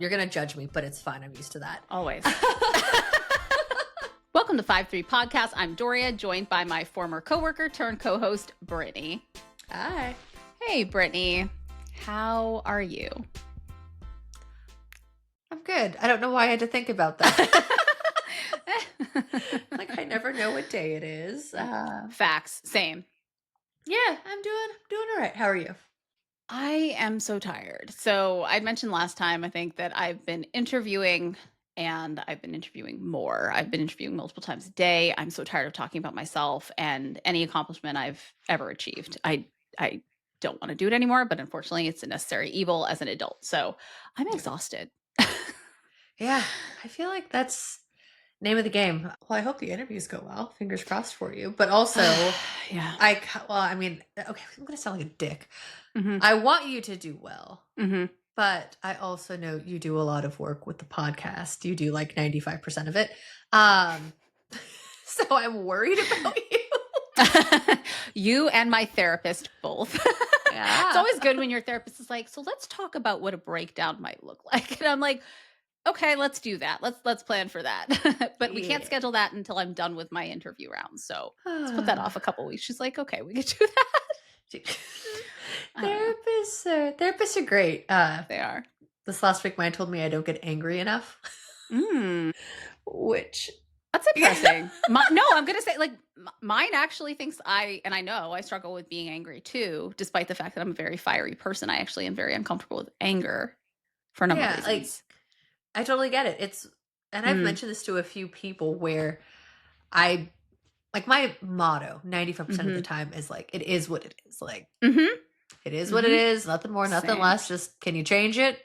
You're going to judge me, but it's fine. I'm used to that. Always. Welcome to 5-3 Podcast. I'm Doria, joined by my former coworker turned co-host, Brittany. Hi. Hey, Brittany. How are you? I'm good. I don't know why I had to think about that. Like, I never know what day it is. Facts. Same. Yeah, I'm doing all right. How are you? I am so tired. So I mentioned last time, I think, that I've been interviewing and I've been interviewing more. I've been interviewing multiple times a day. I'm so tired of talking about myself and any accomplishment I've ever achieved. I don't want to do it anymore, but unfortunately it's a necessary evil as an adult. So I'm exhausted. Yeah, I feel like that's name of the game. Well, I hope the interviews go well. Fingers crossed for you. But also, yeah. okay, I'm going to sound like a dick. Mm-hmm. I want you to do well. Mm-hmm. But I also know you do a lot of work with the podcast. You do like 95% of it. So I'm worried about you. You and my therapist both. Yeah. It's always good when your therapist is like, so let's talk about what a breakdown might look like. And I'm like, okay, let's do that. Let's plan for that. But we can't schedule that until I'm done with my interview round. So let's put that off a couple weeks. She's like, okay, we can do that. Therapists are great. They are. This last week, mine told me I don't get angry enough. Which that's interesting. No, I'm gonna say like mine actually thinks I know I struggle with being angry too, despite the fact that I'm a very fiery person. I actually am very uncomfortable with anger for a number of reasons. I totally get it. And I've mentioned this to a few people where my motto 95% of the time is like, it is what it is. Like, it is what it is. Nothing more, nothing less. Just, can you change it?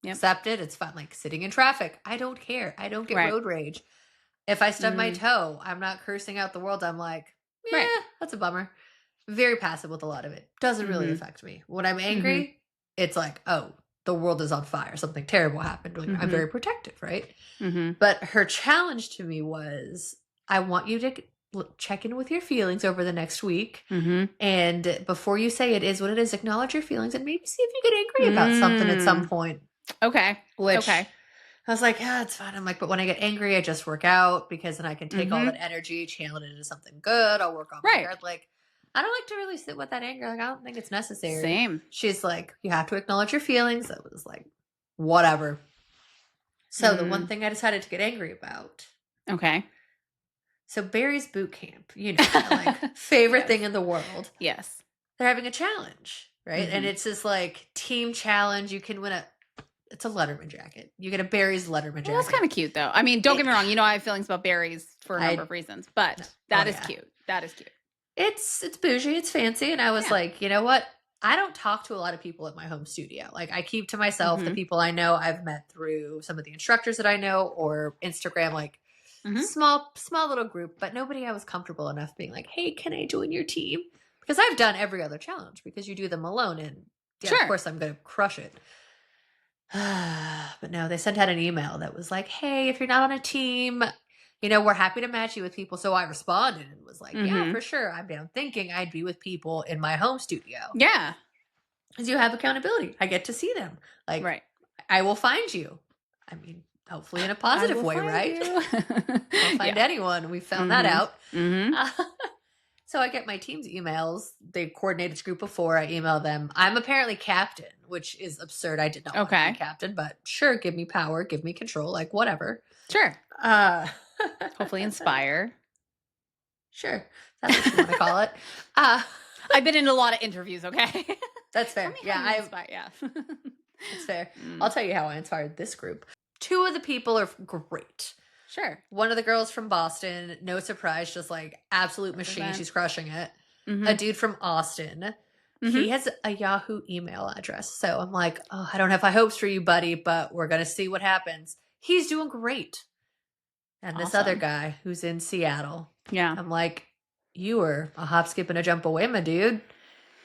Yep. Accept it. It's fine. Like sitting in traffic. I don't care. I don't get road rage. If I stub my toe, I'm not cursing out the world. I'm like, yeah, that's a bummer. Very passive with a lot of it. Doesn't really affect me. When I'm angry, it's like, oh, the world is on fire. Something terrible happened. I'm very protective, right? But her challenge to me was, I want you to check in with your feelings over the next week. And before you say it is what it is, acknowledge your feelings and maybe see if you get angry about something at some point. Okay. I was like, yeah, it's fine. I'm like, but when I get angry, I just work out because then I can take all that energy, channel it into something good. I'll work on my yard. Like, I don't like to really sit with that anger. Like, I don't think it's necessary. Same. She's like, you have to acknowledge your feelings. I was like, whatever. So the one thing I decided to get angry about. Okay. So Barry's boot camp, like favorite thing in the world. Yes. They're having a challenge, right? And it's this like team challenge. You can win it's a Letterman jacket. You get a Barry's Letterman jacket. Well, that's kind of cute though. I mean, don't get me wrong. I have feelings about berries for a number of reasons, but that is cute. That is cute. It's bougie. It's fancy. And I was like, you know what? I don't talk to a lot of people at my home studio. Like I keep to myself the people I know I've met through some of the instructors that I know or Instagram, like small little group, but nobody I was comfortable enough being like, hey, can I join your team? Because I've done every other challenge because you do them alone and of course I'm going to crush it. But no, they sent out an email that was like, hey, if you're not on a team, we're happy to match you with people. So I responded and was like, yeah, for sure. I'm down, thinking I'd be with people in my home studio. Yeah. Because you have accountability. I get to see them. Like, I will find you. I mean, hopefully in a positive way, right? I'll find anyone. We found that out. So I get my team's emails. They coordinate a group of 4. I email them. I'm apparently captain, which is absurd. I did not want to be captain, but sure, give me power, give me control, like whatever. Sure. Hopefully inspire. Sure. That's what you want to call it. I've been in a lot of interviews, okay? That's fair. Yeah. That's fair. I'll tell you how I inspired this group. 2 of the people are great. Sure. One of the girls from Boston, no surprise, just like absolute machine. She's crushing it. A dude from Austin. He has a Yahoo email address. So I'm like, oh, I don't have high hopes for you, buddy, but we're going to see what happens. He's doing great. And this other guy who's in Seattle. Yeah. I'm like, you were a hop, skip, and a jump away, my dude.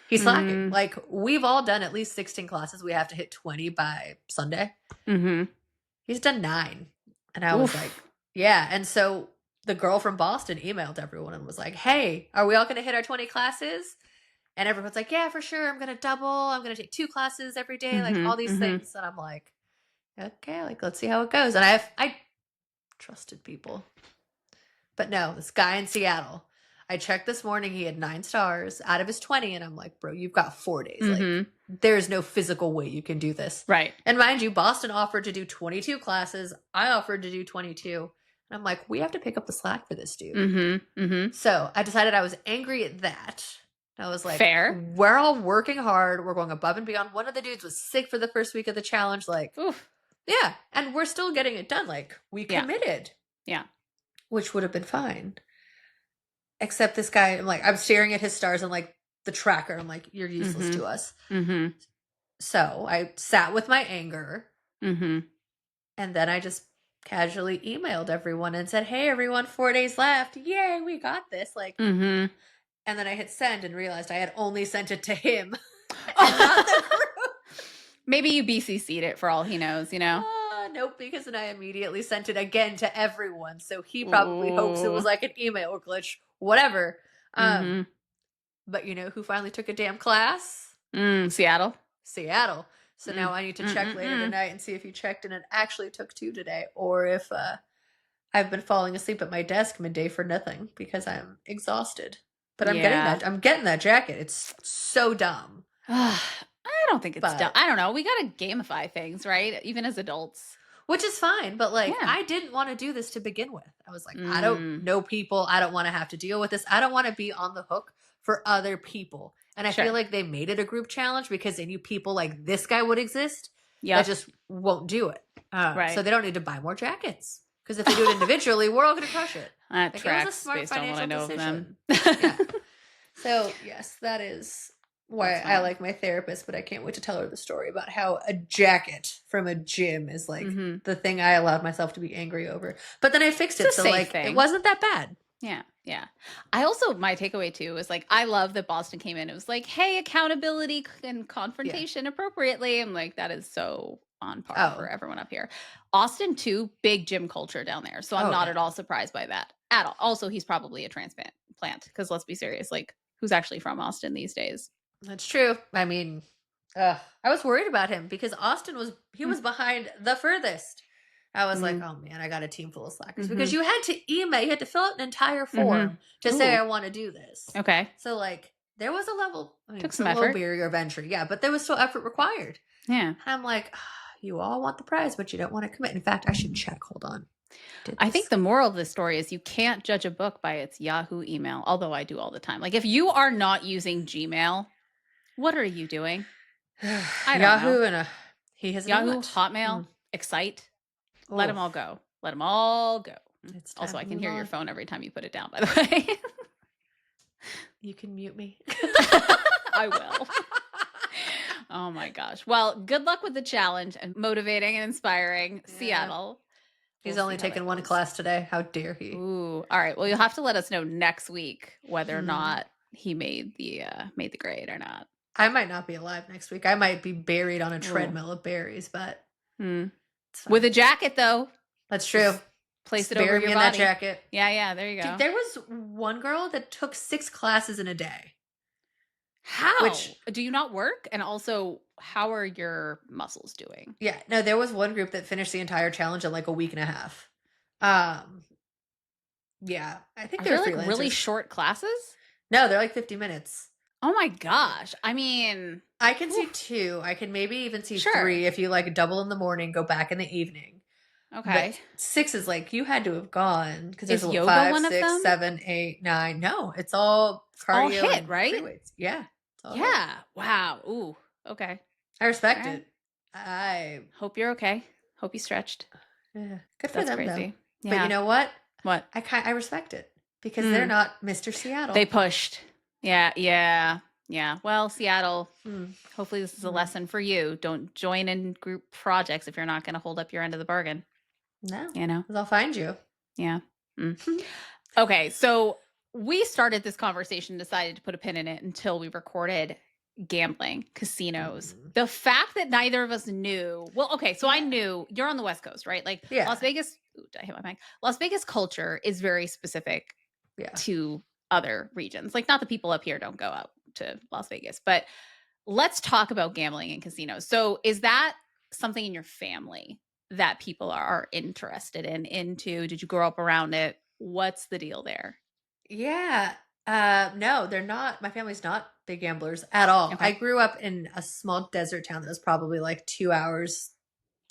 He's slacking. Like, we've all done at least 16 classes. We have to hit 20 by Sunday. He's done 9. And I was like, yeah. And so the girl from Boston emailed everyone and was like, hey, are we all going to hit our 20 classes? And everyone's like, yeah, for sure. I'm going to double. I'm going to take 2 classes every day. Like all these things. And I'm like, okay, like, let's see how it goes. And I trusted people. But no, this guy in Seattle, I checked this morning, he had 9 stars out of his 20, and I'm like, bro, you've got 4 days. Like, there's no physical way you can do this. Right. And mind you, Boston offered to do 22 classes. I offered to do 22. And I'm like, we have to pick up the slack for this dude. So I decided I was angry at that. I was like, fair. We're all working hard. We're going above and beyond. One of the dudes was sick for the first week of the challenge. Like, oof. Yeah. And we're still getting it done. Like, we committed. Yeah. Which would have been fine. Except this guy, I'm staring at his stars and like the tracker. I'm like, you're useless to us. So I sat with my anger. And then I just casually emailed everyone and said, hey, everyone, 4 days left. Yay, we got this. Like, and then I hit send and realized I had only sent it to him. And not the group. Maybe you BCC'd it for all he knows, you know? Nope, because then I immediately sent it again to everyone. So he probably hopes it was like an email glitch, whatever. But you know who finally took a damn class? Seattle. So now I need to check later tonight and see if he checked and it actually took 2 today, or if I've been falling asleep at my desk midday for nothing because I'm exhausted. But I'm getting that jacket. It's so dumb. I don't think it's dumb. I don't know. We got to gamify things, right? Even as adults. Which is fine. But I didn't want to do this to begin with. I was like, I don't know people. I don't want to have to deal with this. I don't want to be on the hook for other people. And I feel like they made it a group challenge because they knew people like this guy would exist. That just won't do it. Right. So they don't need to buy more jackets. Because if they do it individually, we're all going to crush it. That tracks based on what I know decision. of them. So, yes, that is why I like my therapist, but I can't wait to tell her the story about how a jacket from a gym is like the thing I allowed myself to be angry over. But then I fixed it, so it wasn't that bad. Yeah. I also, my takeaway too was like, I love that Boston came in. It was like, hey, accountability and confrontation appropriately. I'm like, that is so on par for everyone up here. Austin too, big gym culture down there. So I'm not at all surprised by that at all. Also, he's probably a transplant because let's be serious, like who's actually from Austin these days? That's true. I mean, I was worried about him because Austin was behind the furthest. I was like, oh man, I got a team full of slackers because you had to email, you had to fill out an entire form to say I want to do this. Okay. So like there was a level, took some low effort. barrier of entry, but there was still effort required. Yeah. And I'm like, you all want the prize, but you don't want to commit. In fact, I should check. Hold on. I think the moral of this story is you can't judge a book by its Yahoo email, although I do all the time. Like if you are not using Gmail, what are you doing? I don't Yahoo know. he has Yahoo, Hotmail, Excite. Let them all go. Let them all go. Also, I can hear your phone every time you put it down, by the way. You can mute me. I will. Oh my gosh. Well, good luck with the challenge and motivating and inspiring. Seattle. He's only taken one class today. How dare he? Ooh. All right. Well, you'll have to let us know next week whether or not he made the grade or not. I might not be alive next week. I might be buried on a treadmill of berries, but with a jacket though. That's true. Just place it over your body. That jacket. Yeah. There you go. Dude, there was one girl that took 6 classes in a day. How? Do you not work? And also, how are your muscles doing? Yeah. No, there was one group that finished the entire challenge in like a week and a half. Yeah. I think they're like really short classes? No, they're like 50 minutes. Oh my gosh. I mean, I can see 2. I can maybe even see 3 if you like double in the morning, go back in the evening. Okay. But 6 is like you had to have gone because there's yoga 5, one of 6, them? 7, 8, 9. No, it's all cardio, all hit, and right? free weights. Yeah. Yeah. Wow. Ooh. Okay. I respect it. I hope you're okay. Hope you stretched. Yeah. Good for them, crazy. Though. Yeah. But you know what? What? I respect it because they're not Mr. Seattle. They pushed. Yeah. Well, Seattle, hopefully this is a lesson for you. Don't join in group projects if you're not going to hold up your end of the bargain. No. You know? Because I'll find you. Yeah. Okay. So we started this conversation, decided to put a pin in it until we recorded gambling, casinos. The fact that neither of us knew. Well, okay. So I knew you're on the West Coast, right? Like Las Vegas. Ooh, did I hit my mic? Las Vegas culture is very specific to other regions. Like not the people up here don't go out to Las Vegas, but let's talk about gambling and casinos. So is that something in your family? that people are interested into? Did you grow up around it? What's the deal there? Yeah. No, they're not. My family's not big gamblers at all. I Okay. grew up in a small desert town that was probably like 2 hours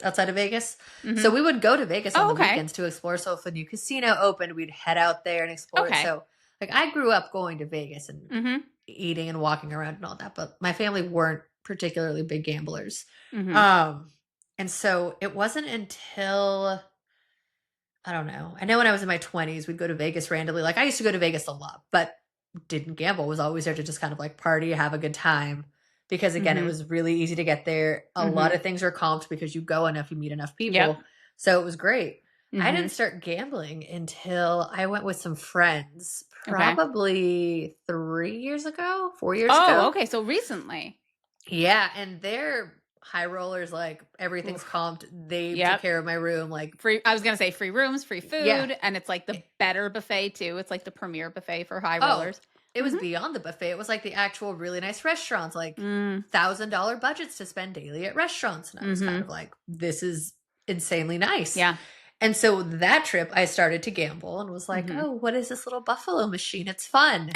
outside of Vegas. So Mhm. we would go to Vegas on Oh, the okay. weekends to explore. So if a new casino opened, we'd head out there and explore it. Okay. So like I grew up going to Vegas and Mhm. eating and walking around and all that, but my family weren't particularly big gamblers. Mhm. Um, and so it wasn't until I don't know. I know when I was in my 20s, we'd go to Vegas randomly. Like I used to go to Vegas a lot, but didn't gamble. Was always there to just kind of like party, have a good time. Because again, it Mhm. was really easy to get there. A lot Mhm. of things are comped because you go enough, you meet enough Yep. people. So it was great. I didn't Mhm. start gambling until I went with some friends, Okay. probably 3 years ago, 4 years Oh, ago. okay, so recently. Yeah, and they're high rollers, like everything's Oof. comped. They took Yep. care of my room. Like, Free I was gonna say free rooms, free yeah. food, and it's like the better buffet too. It's like the premier buffet for high Oh, rollers. it was Mhm. beyond the buffet. It was like the actual really nice restaurants, like Mm. $1,000 budgets to spend daily at restaurants. And I was kind of Mhm. like, this is insanely nice. Yeah. And so that trip, I started to gamble and was like, Mhm. oh, what is this little buffalo machine? It's fun.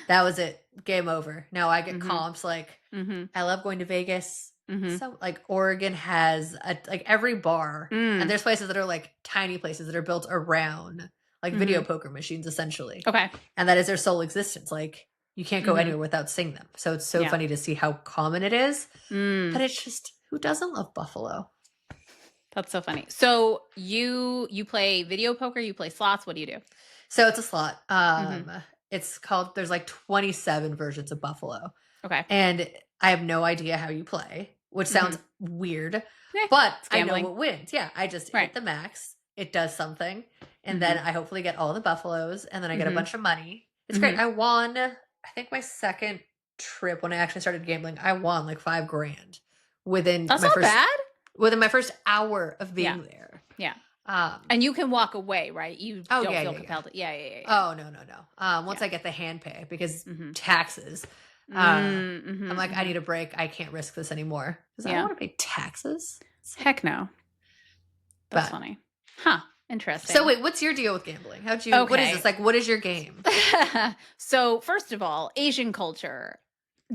That was it. Game over. Now I get Mhm. comps. Like, Mhm. I love going to Vegas. Mhm. So, like, Oregon has like every bar, and Mm. there's places that are like tiny places that are built around like video Mhm. poker machines, essentially. Okay. And that is their sole existence. Like, you can't go Mhm. anywhere without seeing them. So it's so Yeah. funny to see how common it is. Mm. But it's just, who doesn't love Buffalo? That's so funny. So you play video poker, you play slots, what do you do? So it's a slot. Mhm. It's called, there's like 27 versions of Buffalo. Okay. And I have no idea how you play, which sounds Mhm. weird, Yeah, but it's I know gambling. what wins. Yeah, I just Right. hit the max. It does something. And then Mhm. I hopefully get all the buffaloes and then I get a Mhm. bunch of money. It's great. Mhm. I won, I think my second trip when I actually started gambling, I won like 5 grand within That's my not first bad. within my first hour of Yeah. being there. Yeah. Um And you can walk away, right? You oh don't yeah, feel yeah, yeah. compelled to. Yeah, yeah, yeah, yeah. Oh, no, no, no. Once Yeah. I get the hand pay because Mhm. taxes, Mm, I'm mhm, like, I mhm. need a break. I can't risk this anymore because I don't Yeah. want to pay taxes. It's like, Heck no. That's but funny. Huh. so Interesting. wait, what's your deal with gambling? What is this? Okay. Like, what is your game? So, first of all, Asian culture.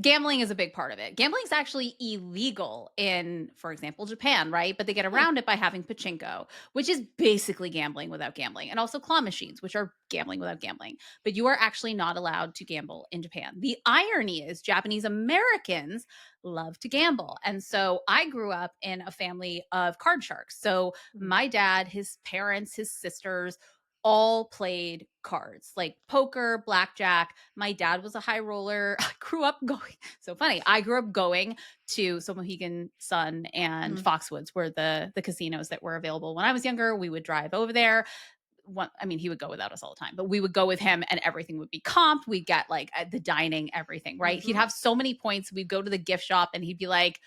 Gambling is a big part of it. Gambling is actually illegal in, for example, Japan, right? But they get Hmm. around it by having pachinko, which is basically gambling without gambling, and also claw machines, which are gambling without gambling. But you are actually not allowed to gamble in Japan. The irony is, Japanese Americans love to gamble. And so I grew up in a family of card sharks. So Mhm. my dad, his parents, his sisters, all played cards like poker, blackjack. My dad was a high roller. I grew up going, so funny. I grew up going to so Mohegan Sun and Mhm. Foxwoods were the casinos that were available when I was younger. We would drive over there. I mean, he would go without us all the time, but we would go with him and everything would be comped. We'd get like the dining, everything, right? He'd Mhm. have so many points. We'd go to the gift shop and he'd be like,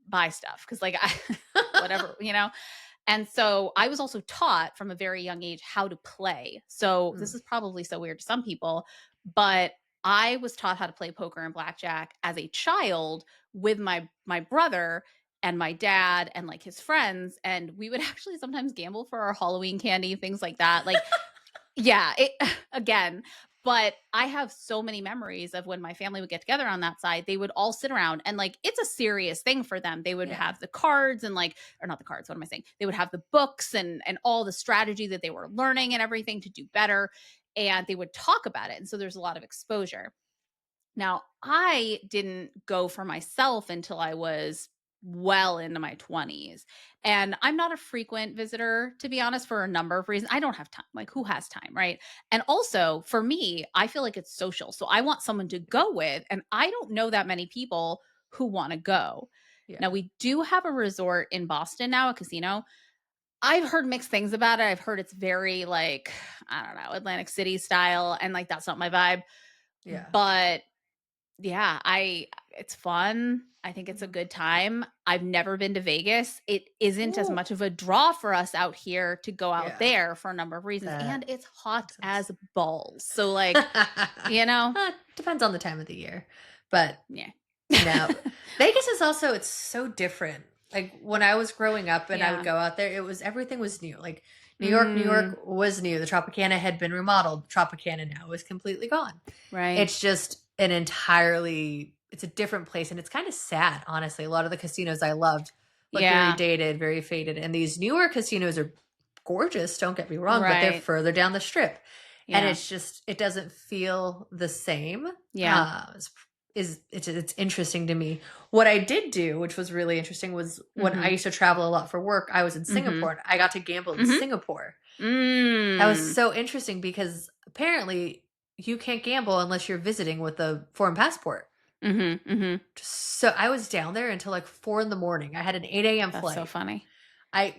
buy stuff. Cause like I whatever, you know. And so I was also taught from a very young age how to play. So this Mm. is probably so weird to some people, but I was taught how to play poker and blackjack as a child with my brother and my dad and like his friends, and we would actually sometimes gamble for our Halloween candy, things like that. Like yeah, it again, but I have so many memories of when my family would get together on that side, they would all sit around and like it's a serious thing for them. They would Yeah. have the cards and like or not the cards, what am I saying? They would have the books and all the strategy that they were learning and everything to do better and they would talk about it. And so there's a lot of exposure. Now, I didn't go for myself until I was well into my 20s. And I'm not a frequent visitor, to be honest, for a number of reasons. I don't have time. Like, who has time? Right. And also, for me, I feel like it's social. So I want someone to go with. And I don't know that many people who want to go. Now, Yeah. we do have a resort in Boston now, a casino. I've heard mixed things about it. I've heard it's very like, I don't know, Atlantic City style. And like, that's not my vibe. Yeah. But yeah, I it's fun. I think it's a Mhm. good time. I've never been to Vegas. It isn't as Ooh. much of a draw for us out here to go out Yeah. there for a number of reasons, and That it's hot makes sense. as balls. So, like, you know? Depends on the time of the year, but Yeah. no, Vegas is also, it's so different. Like when I was growing up and I would go out there, everything was new. Like New York was new. The Tropicana had been remodeled. Tropicana now is completely gone. Right. It's just it's a different place, and it's kind of sad, honestly. A lot of the casinos I loved look very dated, very faded, and these newer casinos are gorgeous, don't get me wrong, but they're further down the strip. And it doesn't feel the same. Yeah. It's interesting to me. What I did do, which was really interesting, was when I used to travel a lot for work, I was in Singapore and I got to gamble in Singapore. That was so interesting because apparently you can't gamble unless you're visiting with a foreign passport. So I was down there until like 4 a.m. I had an 8 a.m. flight. That's so funny.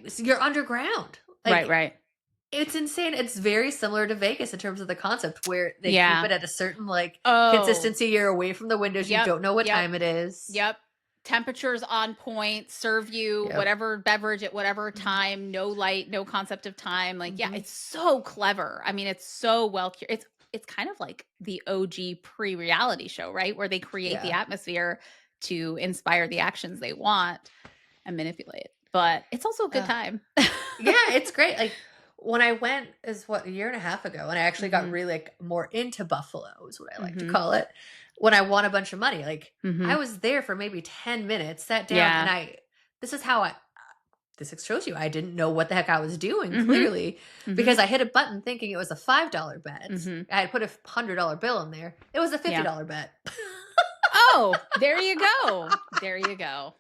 So you're underground. Like, right. It's insane. It's very similar to Vegas in terms of the concept where they keep it at a certain consistency. You're away from the windows. You don't know what time it is. Yep. Temperatures on point, serve you whatever beverage at whatever time, no light, no concept of time. Like, it's so clever. I mean, it's so well, it's kind of like the OG pre-reality show, right? Where they create the atmosphere to inspire the actions they want and manipulate. But it's also a good time. It's great. Like, when I went a year and a half ago, and I actually got really more into Buffalo is what I like to call it. When I won a bunch of money, I was there for maybe 10 minutes, sat down, and this shows you I didn't know what the heck I was doing clearly because I hit a button thinking it was a $5 bet. I had put a $100 bill in there. It was a $50 bet. Oh, there you go. There you go.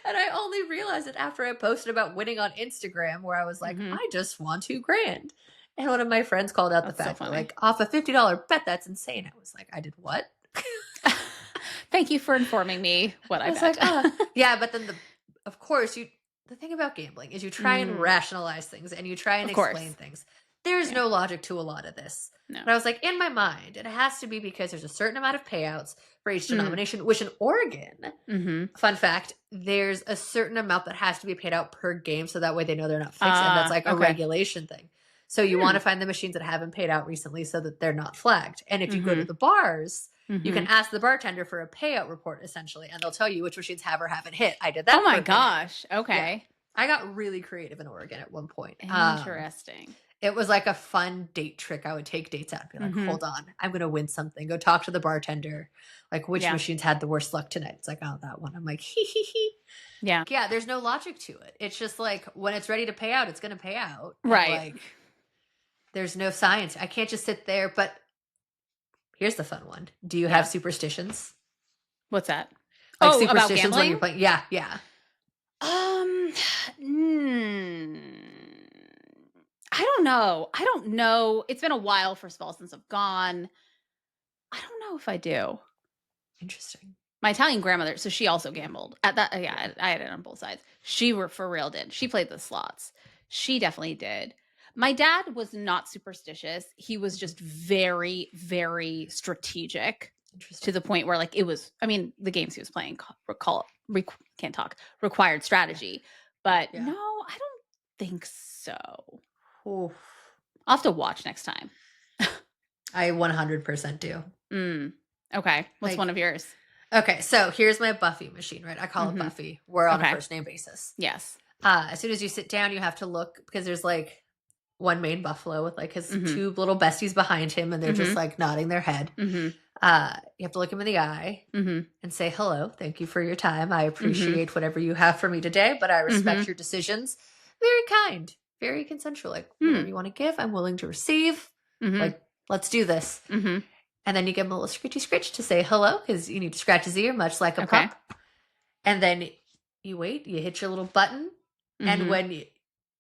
And I only realized it after I posted about winning on Instagram where I was like, I just won $2,000. And one of my friends called out the fact that like off a $50 bet, that's insane. I was like, I did what? Thank you for informing me what I bet. Like, yeah, but then of course the thing about gambling is you try and rationalize things and you try and explain things. There's no logic to a lot of this. No. But I was like, in my mind, it has to be because there's a certain amount of payouts for each denomination, which in Oregon, fun fact, there's a certain amount that has to be paid out per game. So that way they know they're not fixed. And that's like a regulation thing. So you want to find the machines that haven't paid out recently so that they're not flagged. And if you go to the bars, you can ask the bartender for a payout report, essentially. And they'll tell you which machines have or haven't hit. I did that. Oh my gosh. Okay. Yeah. I got really creative in Oregon at one point. Interesting. It was like a fun date trick. I would take dates out and be like, hold on, I'm going to win something. Go talk to the bartender. Like, which machines had the worst luck tonight? It's like, oh, that one. I'm like, hee hee hee. Yeah. Yeah, there's no logic to it. It's just like, when it's ready to pay out, it's going to pay out. Right. And like, there's no science. I can't just sit there. But here's the fun one. Do you have superstitions? What's that? Like superstitions when you're playing? Yeah, yeah. I don't know. It's been a while, first of all, since I've gone. I don't know if I do. Interesting. My Italian grandmother, so she also gambled. At that, I had it on both sides. She for real did. She played the slots. She definitely did. My dad was not superstitious. He was just very, very strategic to the point where like it was, I mean, the games he was playing required strategy. But no, I don't think so. Oof. I'll have to watch next time. I 100% do. Okay. What's one of yours? Okay. So here's my Buffy machine, right? I call it Buffy. We're on a first name basis. Yes. As soon as you sit down, you have to look because there's like one main buffalo with like his two little besties behind him and they're just like nodding their head. You have to look him in the eye and say, hello, thank you for your time. I appreciate whatever you have for me today, but I respect your decisions. Very kind, very consensual. Like, whatever you want to give, I'm willing to receive. Like, let's do this. And then you give him a little scritchy scritch to say hello because you need to scratch his ear, much like a pup. And then you wait, you hit your little button. And when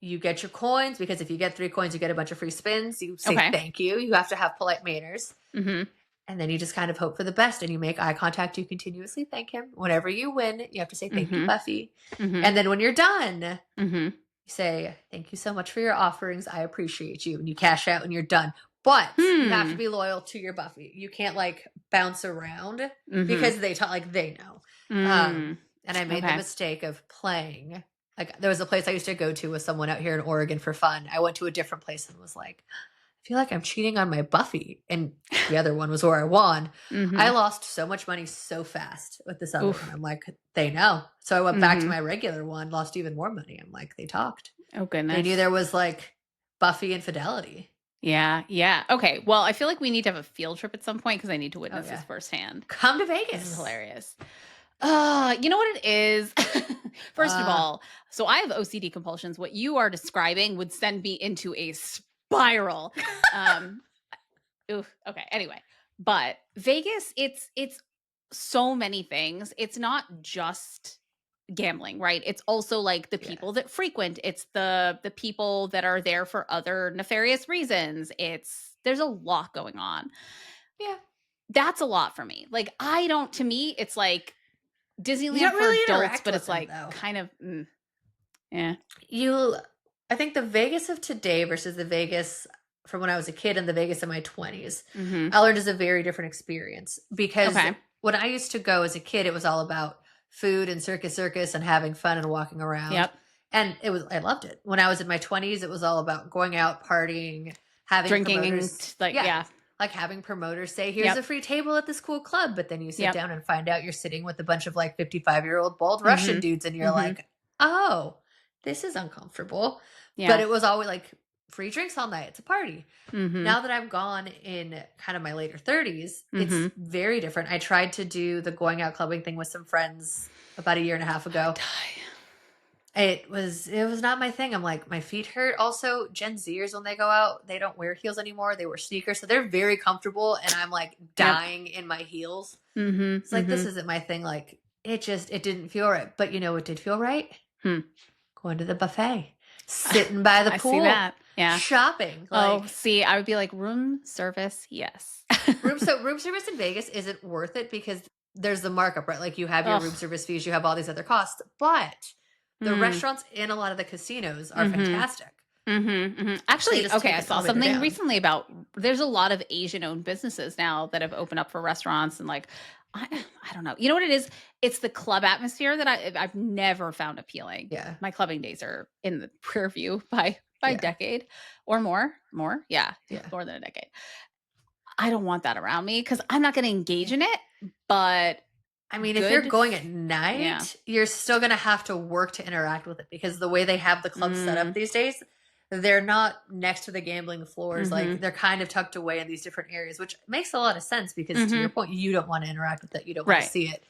you get your coins, because if you get 3 coins, you get a bunch of free spins. You say thank you. You have to have polite manners. And then you just kind of hope for the best and you make eye contact. You continuously thank him. Whenever you win, you have to say thank you, Buffy. And then when you're done, you say, thank you so much for your offerings. I appreciate you. And you cash out and you're done. But you have to be loyal to your Buffy. You can't like bounce around because they know. And I made the mistake of playing. Like there was a place I used to go to with someone out here in Oregon for fun. I went to a different place and was like, feel like I'm cheating on my Buffy. And the other one was where I won. I lost so much money so fast with this other one. Oof. I'm like, they know. So I went back to Mhm. my regular one, lost even more money. I'm like, they talked. Oh, They knew goodness. there was like Buffy infidelity. Yeah, yeah. Okay, well, I feel like we need to have a field trip at some point because I need to Oh witness this yeah. firsthand. Come to This is Vegas. hilarious. You know what it is? First of Uh all, so I have OCD compulsions. What you are describing would send me into a spiral. Um, Oof. Okay. Anyway, but Vegas, it's so many things. It's not just gambling, right? It's also like the yeah. people that frequent. It's the people that are there for other nefarious reasons. There's a lot going on. Yeah. That's a lot for me. Like I don't to me it's like You Disneyland don't for really adults, interact but with it's them like though. kind of yeah. You I think the Vegas of today versus the Vegas from when I was a kid and the Vegas in my 20s, Mhm. I learned is a very different experience because Okay. when I used to go as a kid, it was all about food and circus and having fun and walking around. Yep. And I loved it. When I was in my 20s, it was all about going out, partying, having Drinking and promoters. like Yeah. yeah. Like having promoters say, here's a Yep. free table at this cool club. But then you sit Yep. down and find out you're sitting with a bunch of like 55-year-old bald Russian Mhm. dudes. And you're Mhm. like, oh, this is uncomfortable. But Yeah. it was always like free drinks all night. It's a party. Mhm. Now that I've gone in kind of my later 30s, it's Mhm. very different. I tried to do the going out clubbing thing with some friends about a year and a half ago. Die. It was not my thing. I'm like, my feet hurt. Also, Gen Zers when they go out, they don't wear heels anymore. They wear sneakers. So they're very comfortable and I'm like Yep. dying in my heels. Mhm. It's like this Mhm. isn't my thing. Like it didn't feel right. But you know what did feel right? Hmm. Going to the buffet, sitting by the I see pool, that. Yeah. shopping. Oh, Like see, I would be like room service, yes. room service in Vegas isn't worth it because there's the markup, right? Like you have your room Ugh. service fees, you have all these other costs, but the Mm. restaurants in a lot of the casinos are Mhm. fantastic. Mhm. Mhm. They Actually, just okay, take I an saw elevator something down. recently about there's a lot of Asian-owned businesses now that have opened up for restaurants and like Yeah. I don't know. You know what it is? It's the club atmosphere that I've never found appealing. Yeah. My clubbing days are in the rear view by a Yeah. decade or more. More? Yeah, Yeah. more than a decade. I don't want that around me because I'm not going to engage Yeah. in it, but I mean, if you're good. going at Yeah. night, you're still going to have to work to interact with it because the way they have the clubs set up Mm, these days, they're not next to the gambling floors. Like mhm. they're kind of tucked away in these different areas, which makes a lot of sense because to your Mhm. point, you don't want to interact with it. You don't want to Right. see it.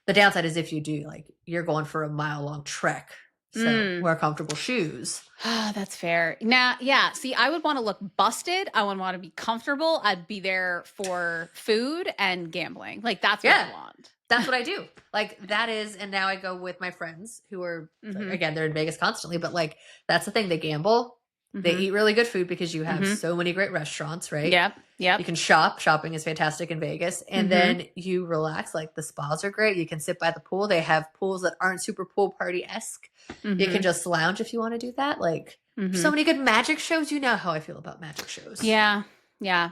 The downside is if you do, like you're going for a mile-long trek. So Mm. wear comfortable shoes. Ah, that's fair. Now, yeah. See, I would want to look busted. I would want to be comfortable. I'd be there for food and gambling. Like that's what I Yeah. want. That's what I do. Like that is, and now I go with my friends who are Mhm. again, they're in Vegas constantly, but like that's the thing. They gamble. They Mhm. eat really good food because you have Mhm. so many great restaurants, right? Yep. You Yep. can shop. Shopping is fantastic in Vegas. And Mhm. then you relax. Like the spas are great. You can sit by the pool. They have pools that aren't super pool party esque. You can Mhm. just lounge if you want to do that. Like so Mhm. many good magic shows. You know how I feel about magic shows. Yeah. Yeah.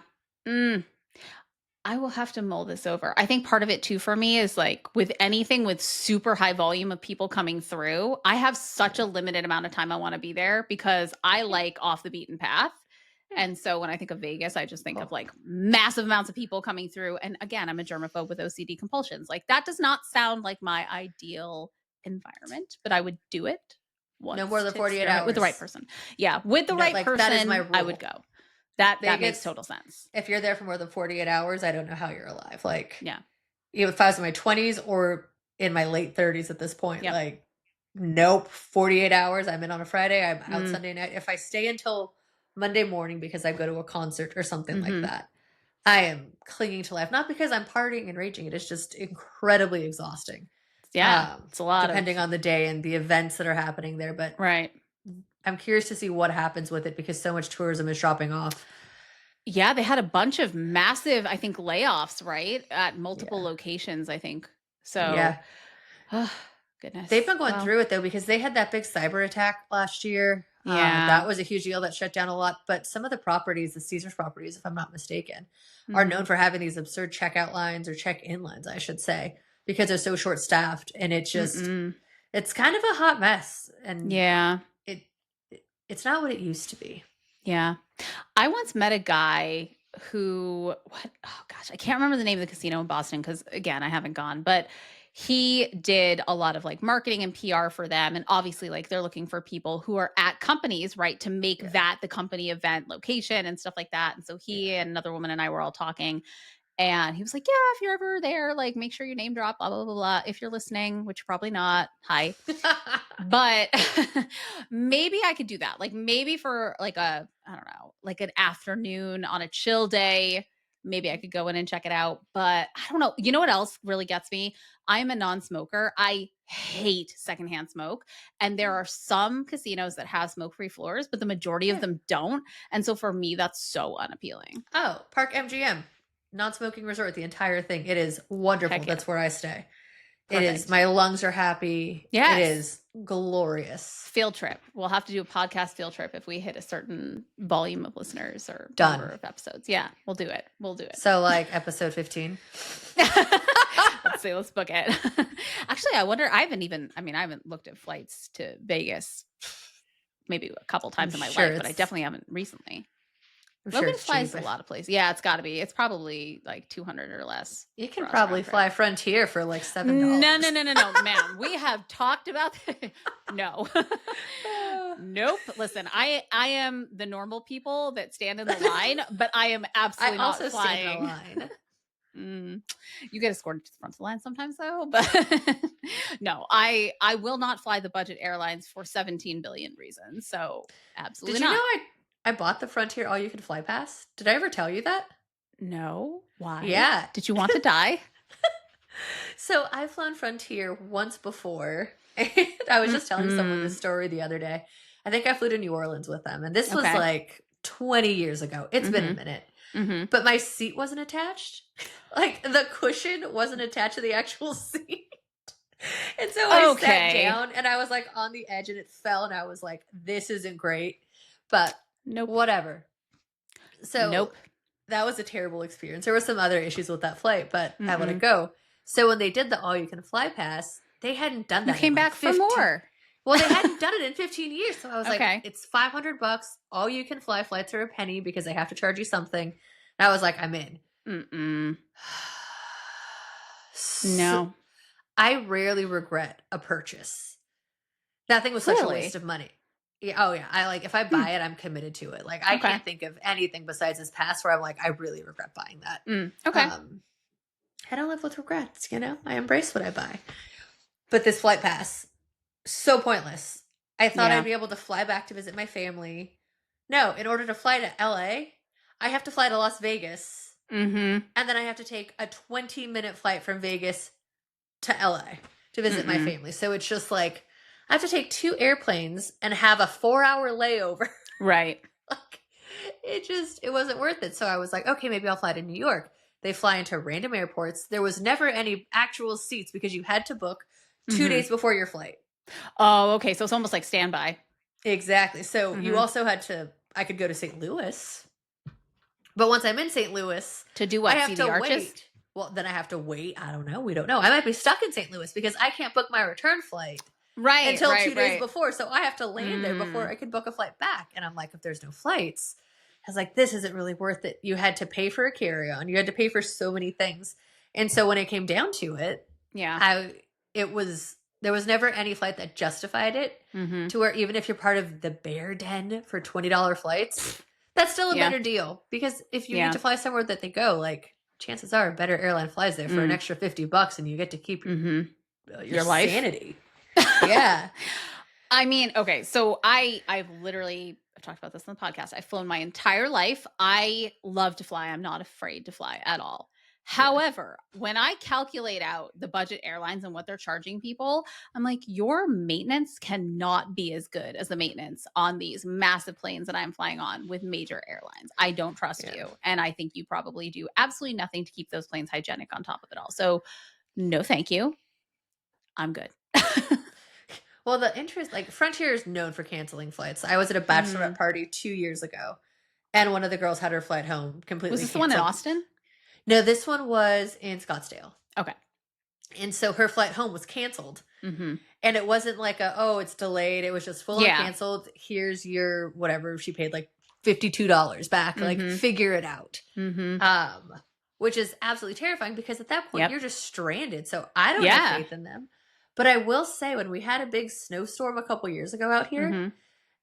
Mm. I will have to mull this over. I think part of it too for me is like with anything with super high volume of people coming through, I have such Yeah. a limited amount of time I want to be there because I Yeah. like off the beaten path. Yeah. And so when I think of Vegas, I just think of Oh. like massive amounts of people coming through. And again, I'm a germaphobe with OCD compulsions. Like that does not sound like my ideal environment, but I would do it No more once than to 48 experiment with the right hours. person. Yeah, with the No, right like that is my person, I would rule. go. That makes Vegas, total sense. if you're there for more than 48 hours, I don't know how you're alive. Like, Yeah. if I was in my 20s or in my late 30s at this point, Yep. like, nope, 48 hours. I'm in on a Friday. I'm out Mm. Sunday night. If I stay until Monday morning because I go to a concert or something like Mhm. that, I am clinging to life. Not because I'm partying and raging. It is just incredibly exhausting, Yeah, it's a lot depending of on the day and the events that are happening there. But right. I'm curious to see what happens with it because so much tourism is dropping off. Yeah, they had a bunch of massive, I think, layoffs, right? At multiple Yeah. locations, I think. So, Yeah. oh, They've goodness. been going Well, through it though because they had that big cyber attack last year. yeah. That was a huge deal that shut down a lot. But some of the properties, the Caesars properties, if I'm not mistaken, are known Mhm. for having these absurd checkout lines or check-in lines, I should say, because they're so short-staffed, and Mm-mm. it's kind of a hot mess, and Yeah. it it's not what it used to be. Yeah. I once met a guy who oh gosh, I can't remember the name of the casino in Boston because again, I haven't gone, but he did a lot of like marketing and PR for them. And obviously, like they're looking for people who are at companies, right, to make Yeah. that the company event location and stuff like that. And so he Yeah. and another woman and I were all talking. And he was like, "Yeah, if you're ever there, like make sure you name drop, blah, blah, blah, blah. If you're listening, which you're probably not, hi. But maybe I could do that. Like maybe for like I don't know, like an afternoon on a chill day, maybe I could go in and check it out. But I don't know. You know what else really gets me? I'm a non-smoker. I hate secondhand smoke. And there are some casinos that have smoke-free floors, but the majority of Yeah. them don't. And so for me, that's so unappealing. Oh, Park MGM, non-smoking resort, the entire thing. It is wonderful. Heck yeah. That's where I stay. It is. Perfect. My lungs are happy. Yes. It is glorious. Field trip. We'll have to do a podcast field trip if we hit a certain volume of listeners or Done. number of episodes. Yeah, we'll do it. We'll do it. So like episode 15. Let's see. Let's book it. Actually, I wonder. I haven't looked at flights to Vegas maybe a couple times in my life, but I definitely haven't recently. Logan flies a lot of places. Yeah, it's got to be. It's probably like 200 or less. You can probably fly Frontier for like $7. No, ma'am. We have talked about that. No. Nope. Listen, I am the normal people that stand in the line, but I am absolutely not flying. Stand in the line. You get escorted to the front of the line sometimes though, but no, I will not fly the budget airlines for 17 billion reasons. So absolutely not. Did you know I bought the Frontier all you can fly pass? Did I ever tell you that? No. Why? Yeah. Did you want to die? So I've flown Frontier once before. And I was just telling someone this story the other day. I think I flew to New Orleans with them. And this was like 20 years ago. It's been a minute. But my seat wasn't attached. Like the cushion wasn't attached to the actual seat. And so I sat down and I was like on the edge and it fell. And I was like, this isn't great. But nope. Whatever. So nope. That was a terrible experience. There were some other issues with that flight, but I let it go. So when they did the all you can fly pass, they hadn't done that. You came back for more. Well, they hadn't done it in 15 years. So I was like, it's $500. All you can fly flights are a penny because they have to charge you something. And I was like, I'm in. No. I rarely regret a purchase. That thing was such a waste of money. Yeah, oh yeah. I like if I buy it, I'm committed to it. Like I can't think of anything besides this pass where I'm like, I really regret buying that. Okay. I don't live with regrets, you know? I embrace what I buy. But this flight pass, so pointless. I thought I'd be able to fly back to visit my family. No, in order to fly to LA, I have to fly to Las Vegas. And then I have to take a 20-minute flight from Vegas to LA to visit my family. So it's just like, I have to take 2 airplanes and have a 4-hour layover. Right. Like, it wasn't worth it. So I was like, okay, maybe I'll fly to New York. They fly into random airports. There was never any actual seats because you had to book 2 days before your flight. Oh, okay. So it's almost like standby. Exactly. So you also I could go to St. Louis. But once I'm in St. Louis. To do what? I have to wait. Well, then I have to wait. I don't know. We don't know. I might be stuck in St. Louis because I can't book my return flight. Right. Until 2 days before. So I have to land there before I can book a flight back. And I'm like, if there's no flights, I was like, this isn't really worth it. You had to pay for a carry-on. You had to pay for so many things. And so when it came down to it, there was never any flight that justified it to where even if you're part of the Bear Den for $20 flights, that's still a better deal. Because if you need to fly somewhere that they go, like chances are a better airline flies there for an extra $50 and you get to keep your life. Sanity. Yeah. I mean, okay. So I've talked about this on the podcast. I've flown my entire life. I love to fly. I'm not afraid to fly at all. However, when I calculate out the budget airlines and what they're charging people, I'm like, your maintenance cannot be as good as the maintenance on these massive planes that I'm flying on with major airlines. I don't trust you. And I think you probably do absolutely nothing to keep those planes hygienic on top of it all. So no, thank you. I'm good. Well, the interest, like Frontier is known for canceling flights. I was at a bachelorette party 2 years ago, and one of the girls had her flight home completely Was this canceled. the one in Austin? No, this one was in Scottsdale. Okay. And so her flight home was canceled. And it wasn't like it's delayed. It was just full on canceled. Here's your whatever. She paid like $52 back. Like, Mhm. figure it out. Mhm. Which is absolutely terrifying because at that point Yep. you're just stranded. So I don't have Yeah. faith in them. But I will say, when we had a big snowstorm a couple years ago out here, Mhm.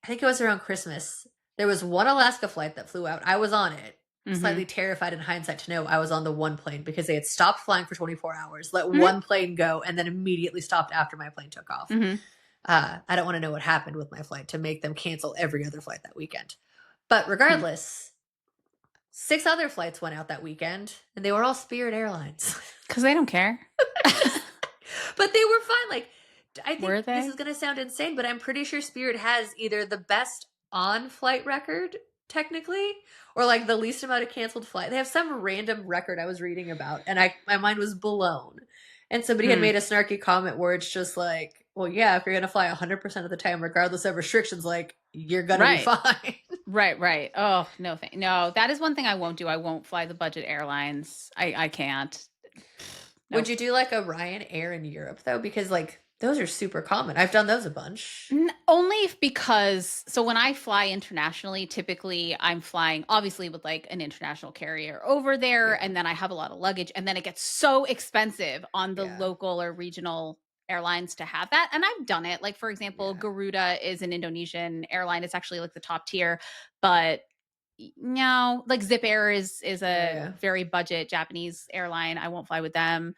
I think it was around Christmas, there was one Alaska flight that flew out. I was on it. Mhm. Slightly terrified in hindsight to know I was on the one plane because they had stopped flying for 24 hours, let Mhm. one plane go, and then immediately stopped after my plane took off. Mhm. I don't want to know what happened with my flight to make them cancel every other flight that weekend. But Hmm. regardless, 6 other flights went out that weekend, and they were all Spirit Airlines. 'Cause they don't care. But they were fine. Like, I Were think this they? is going to sound insane, but I'm pretty sure Spirit has either the best on-flight record, technically, or like the least amount of canceled flight. They have some random record I was reading about, and my mind was blown. And somebody had Hmm. made a snarky comment where it's just like, well, yeah, if you're going to fly 100% of the time, regardless of restrictions, like, you're going to be Right. fine. Right. Oh, no, that is one thing I won't do. I won't fly the budget airlines. I can't. Would Nope. you do like a Ryanair in Europe, though? Because, like, those are super common. I've done those a bunch. Only because so when I fly internationally, typically I'm flying obviously with like an international carrier over there, Yeah. and then I have a lot of luggage, and then it gets so expensive on the Yeah. local or regional airlines to have that. And I've done it. Like, for example, Yeah. Garuda is an Indonesian airline. It's actually like the top tier, but no, like Zip Air is Oh, a yeah. very budget Japanese airline. I won't fly with them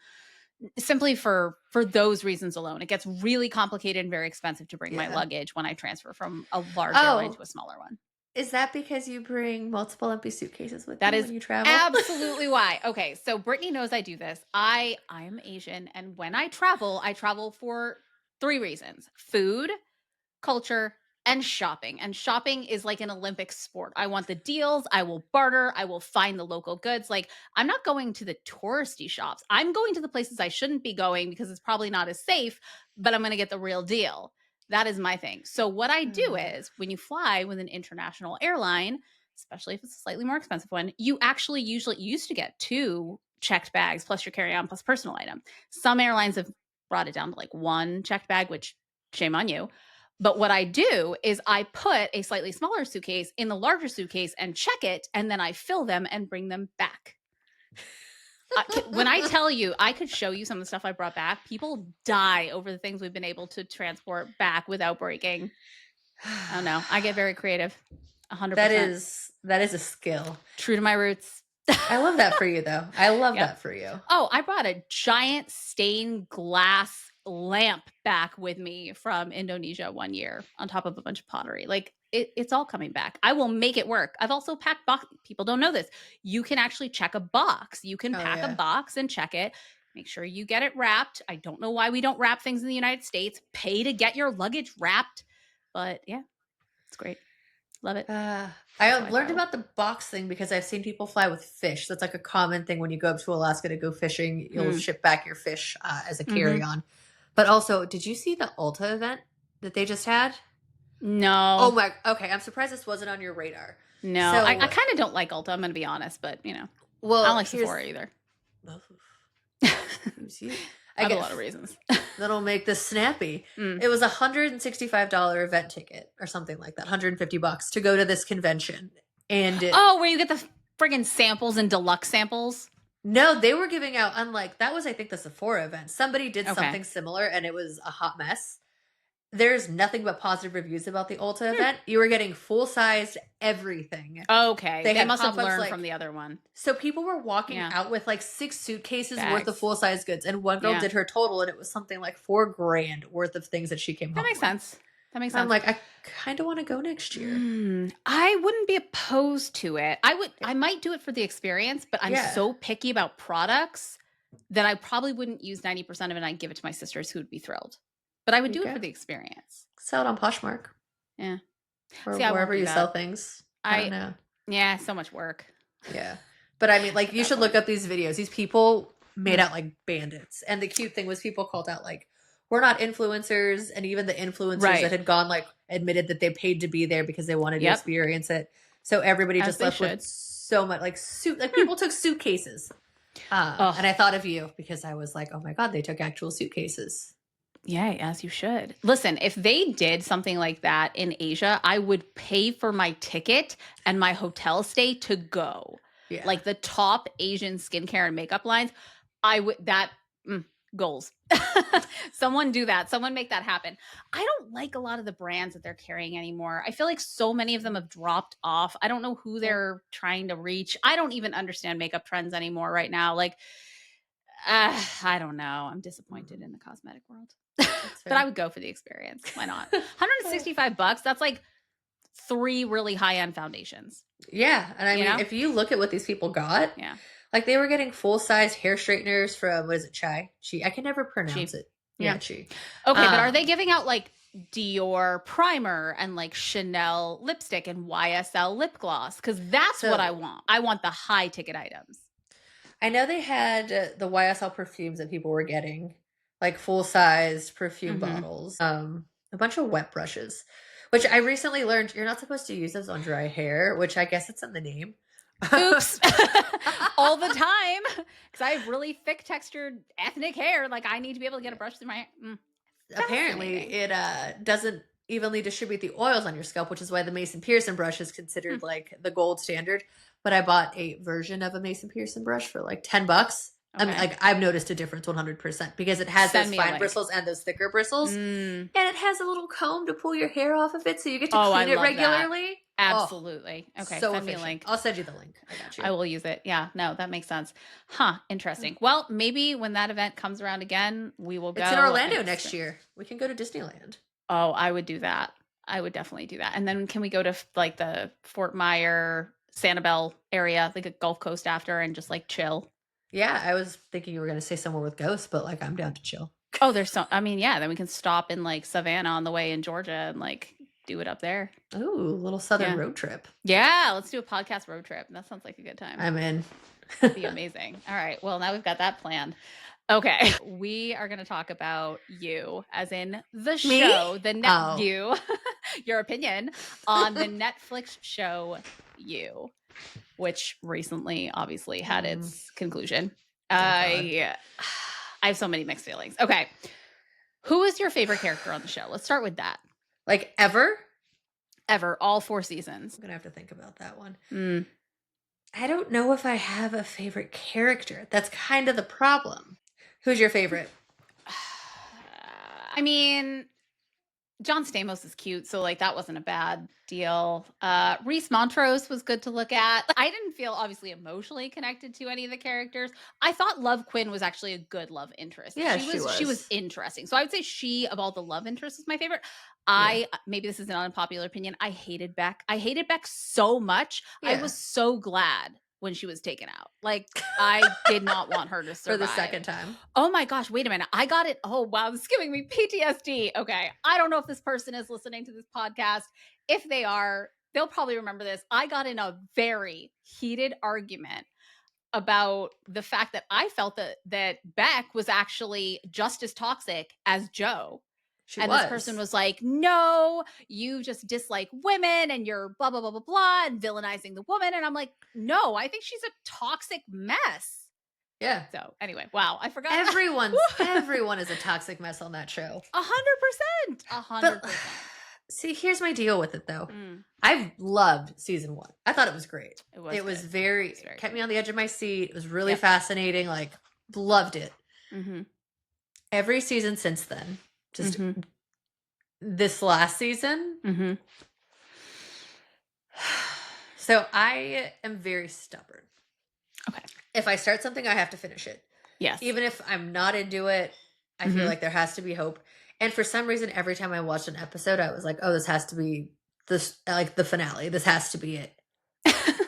simply for those reasons alone. It gets really complicated and very expensive to bring my Yeah. luggage when I transfer from a large airline to Oh, a smaller one. is that because you bring multiple empty suitcases with That you is when you travel? absolutely why. Okay, so Brittany knows I do this. I'm Asian, and when I travel for 3 reasons: food, culture, and shopping. And shopping is like an Olympic sport. I want the deals, I will barter, I will find the local goods. Like, I'm not going to the touristy shops. I'm going to the places I shouldn't be going because it's probably not as safe, but I'm going to get the real deal. That is my thing. So what I do Uh, is when you fly with an international airline, especially if it's a slightly more expensive one, you actually usually used to get 2 checked bags plus your carry-on plus personal item. Some airlines have brought it down to like 1 checked bag, which shame on you. But what I do is I put a slightly smaller suitcase in the larger suitcase and check it, and then I fill them and bring them back. When I tell you, I could show you some of the stuff I brought back. People die over the things we've been able to transport back without breaking. I don't know. I get very creative. 100%. that is a skill. True to my roots. I love that for you, though. I love Yep. that for you. Oh, I brought a giant stained glass lamp back with me from Indonesia one year on top of a bunch of pottery. Like, it's all coming back. I will make it work. I've also packed box. People don't know this. You can actually check a box. You can Oh, pack a yeah. box and check it. Make sure you get it wrapped. I don't know why we don't wrap things in the United States. Pay to get your luggage wrapped. But yeah, it's great. Love it. I That's how I learned travel. about the box thing because I've seen people fly with fish. That's like a common thing when you go up to Alaska to go fishing. You'll ship back your fish as a Mhm. carry-on. But also, did you see the Ulta event that they just had? Oh No. my, okay. I'm surprised this wasn't on your radar. No. I So, kind of don't like Ulta, I'm going to be honest, but I don't well, like here's Sephora either. you. I I have a get lot of reasons. that'll make this snappy. Mm. It was $165 event ticket or something like that, $150 to go to this convention. And Oh, where you get the friggin' samples and deluxe samples? no, they were giving out, unlike that was, I think, the Sephora event. Somebody did Okay. something similar and it was a hot mess. There's nothing but positive reviews about the Ulta event. You were getting full-sized everything. Okay. They They had must have pop-ups, learned like, from the other one. so people were walking Yeah. out with like 6 suitcases worth of Bags. full-size goods, and one girl Yeah. did her total, and it was something like $4,000 worth of things that she came That home makes with. sense. That makes And I'm sense. like, I kind of want to go next year. I wouldn't be opposed to it. I might do it for the experience, but I'm Yeah. so picky about products that I probably wouldn't use 90% of it and I'd give it to my sisters who would be thrilled. But I would There do you it for go. the experience. Sell it on Poshmark Yeah. or See, I won't wherever do you sell that. things. I don't know. Yeah, so much work. Yeah. But I mean, like, At you that should look point. up these videos. These people made out like bandits. And the cute thing was people called out, like, we're not influencers. And even the influencers Right. that had gone, like, admitted that they paid to be there because they wanted to Yep. experience it. So everybody As just they left should. with so much, like, like people took suitcases. Ugh. And I thought of you because I was like, oh my God, they took actual suitcases. Yeah, as you should. Listen, if they did something like that in Asia, I would pay for my ticket and my hotel stay to go. Yeah. Like the top Asian skincare and makeup lines, I would that goals. Someone do that. Someone make that happen. I don't like a lot of the brands that they're carrying anymore. I feel like so many of them have dropped off. I don't know who they're trying to reach. I don't even understand makeup trends anymore right now. Like I don't know. I'm disappointed in the cosmetic world. But I would go for the experience. Why not? $165. That's like 3 really high-end foundations. Yeah. And I mean, if you look at what these people got, like they were getting full-size hair straighteners from, what is it, Chi? I can never pronounce it. Yeah, Chi. Okay, but are they giving out like Dior primer and like Chanel lipstick and YSL lip gloss? Because that's what I want. I want the high ticket items. I know they had the YSL perfumes that people were getting, like full-sized perfume bottles, a bunch of wet brushes, which I recently learned you're not supposed to use those on dry hair, which I guess it's in the name. Oops. All the time. Because I have really thick textured ethnic hair. Like I need to be able to get a brush through my hair. Apparently it doesn't evenly distribute the oils on your scalp, which is why the Mason Pearson brush is considered like the gold standard. But I bought a version of a Mason Pearson brush for like $10. I mean, like I've noticed a difference 100% because it has those fine bristles and those thicker bristles, and it has a little comb to pull your hair off of it, so you get to clean it regularly. Absolutely. Okay, so send me a efficient. link. I'll send you the link. I got you. I will use it. Yeah, no, that makes sense. Huh, interesting. Well, maybe when that event comes around again, we will go. It's in Orlando next year. We can go to Disneyland. Oh, I would do that. I would definitely do that. And then can we go to like the Fort Myer, Sanibel area, like a Gulf Coast after, and just like chill? Yeah, I was thinking you were going to say somewhere with ghosts, but like I'm down to chill. Oh, there's so. I mean, yeah. Then we can stop in like Savannah on the way in Georgia and like do it up there. Ooh, a little southern road trip. Yeah, let's do a podcast road trip. That sounds like a good time. I'm in. That'd be amazing. All right. Well, now we've got that planned. Okay. We are going to talk about you, as in the show, you, your opinion on the Netflix show You, which recently obviously had its conclusion. I have so many mixed feelings. Okay. Who is your favorite character on the show? Let's start with that. Like ever? Ever. All 4 seasons. I'm going to have to think about that one. I don't know if I have a favorite character. That's kind of the problem. Who's your favorite? I mean, John Stamos is cute, so like that wasn't a bad deal. Reese Montrose was good to look at. I didn't feel obviously emotionally connected to any of the characters. I thought Love Quinn was actually a good love interest. Yeah, she was. She was interesting. So I would say she, of all the love interests, is my favorite. Maybe this is an unpopular opinion. I hated Beck. I hated Beck so much. Yeah. I was so glad when she was taken out. Like, I did not want her to survive. For the second time. Oh my gosh, wait a minute. I got it. Oh, wow. This is giving me PTSD. Okay. I don't know if this person is listening to this podcast. If they are, they'll probably remember this. I got in a very heated argument about the fact that I felt that Beck was actually just as toxic as Joe. This person was like, no, you just dislike women and you're blah, blah, blah, blah, blah, and villainizing the woman. And I'm like, no, I think she's a toxic mess. Yeah. So anyway, wow, I forgot. Everyone is a toxic mess on that show. 100%. 100%. See, here's my deal with it though. I've loved season 1. I thought it was great. It was very kept me on the edge of my seat. It was really fascinating. Like, loved it. Every season since then. Just this last season. So I am very stubborn. Okay. If I start something, I have to finish it. Yes. Even if I'm not into it, I feel like there has to be hope. And for some reason, every time I watched an episode, I was like, oh, this has to be like the finale. This has to be it.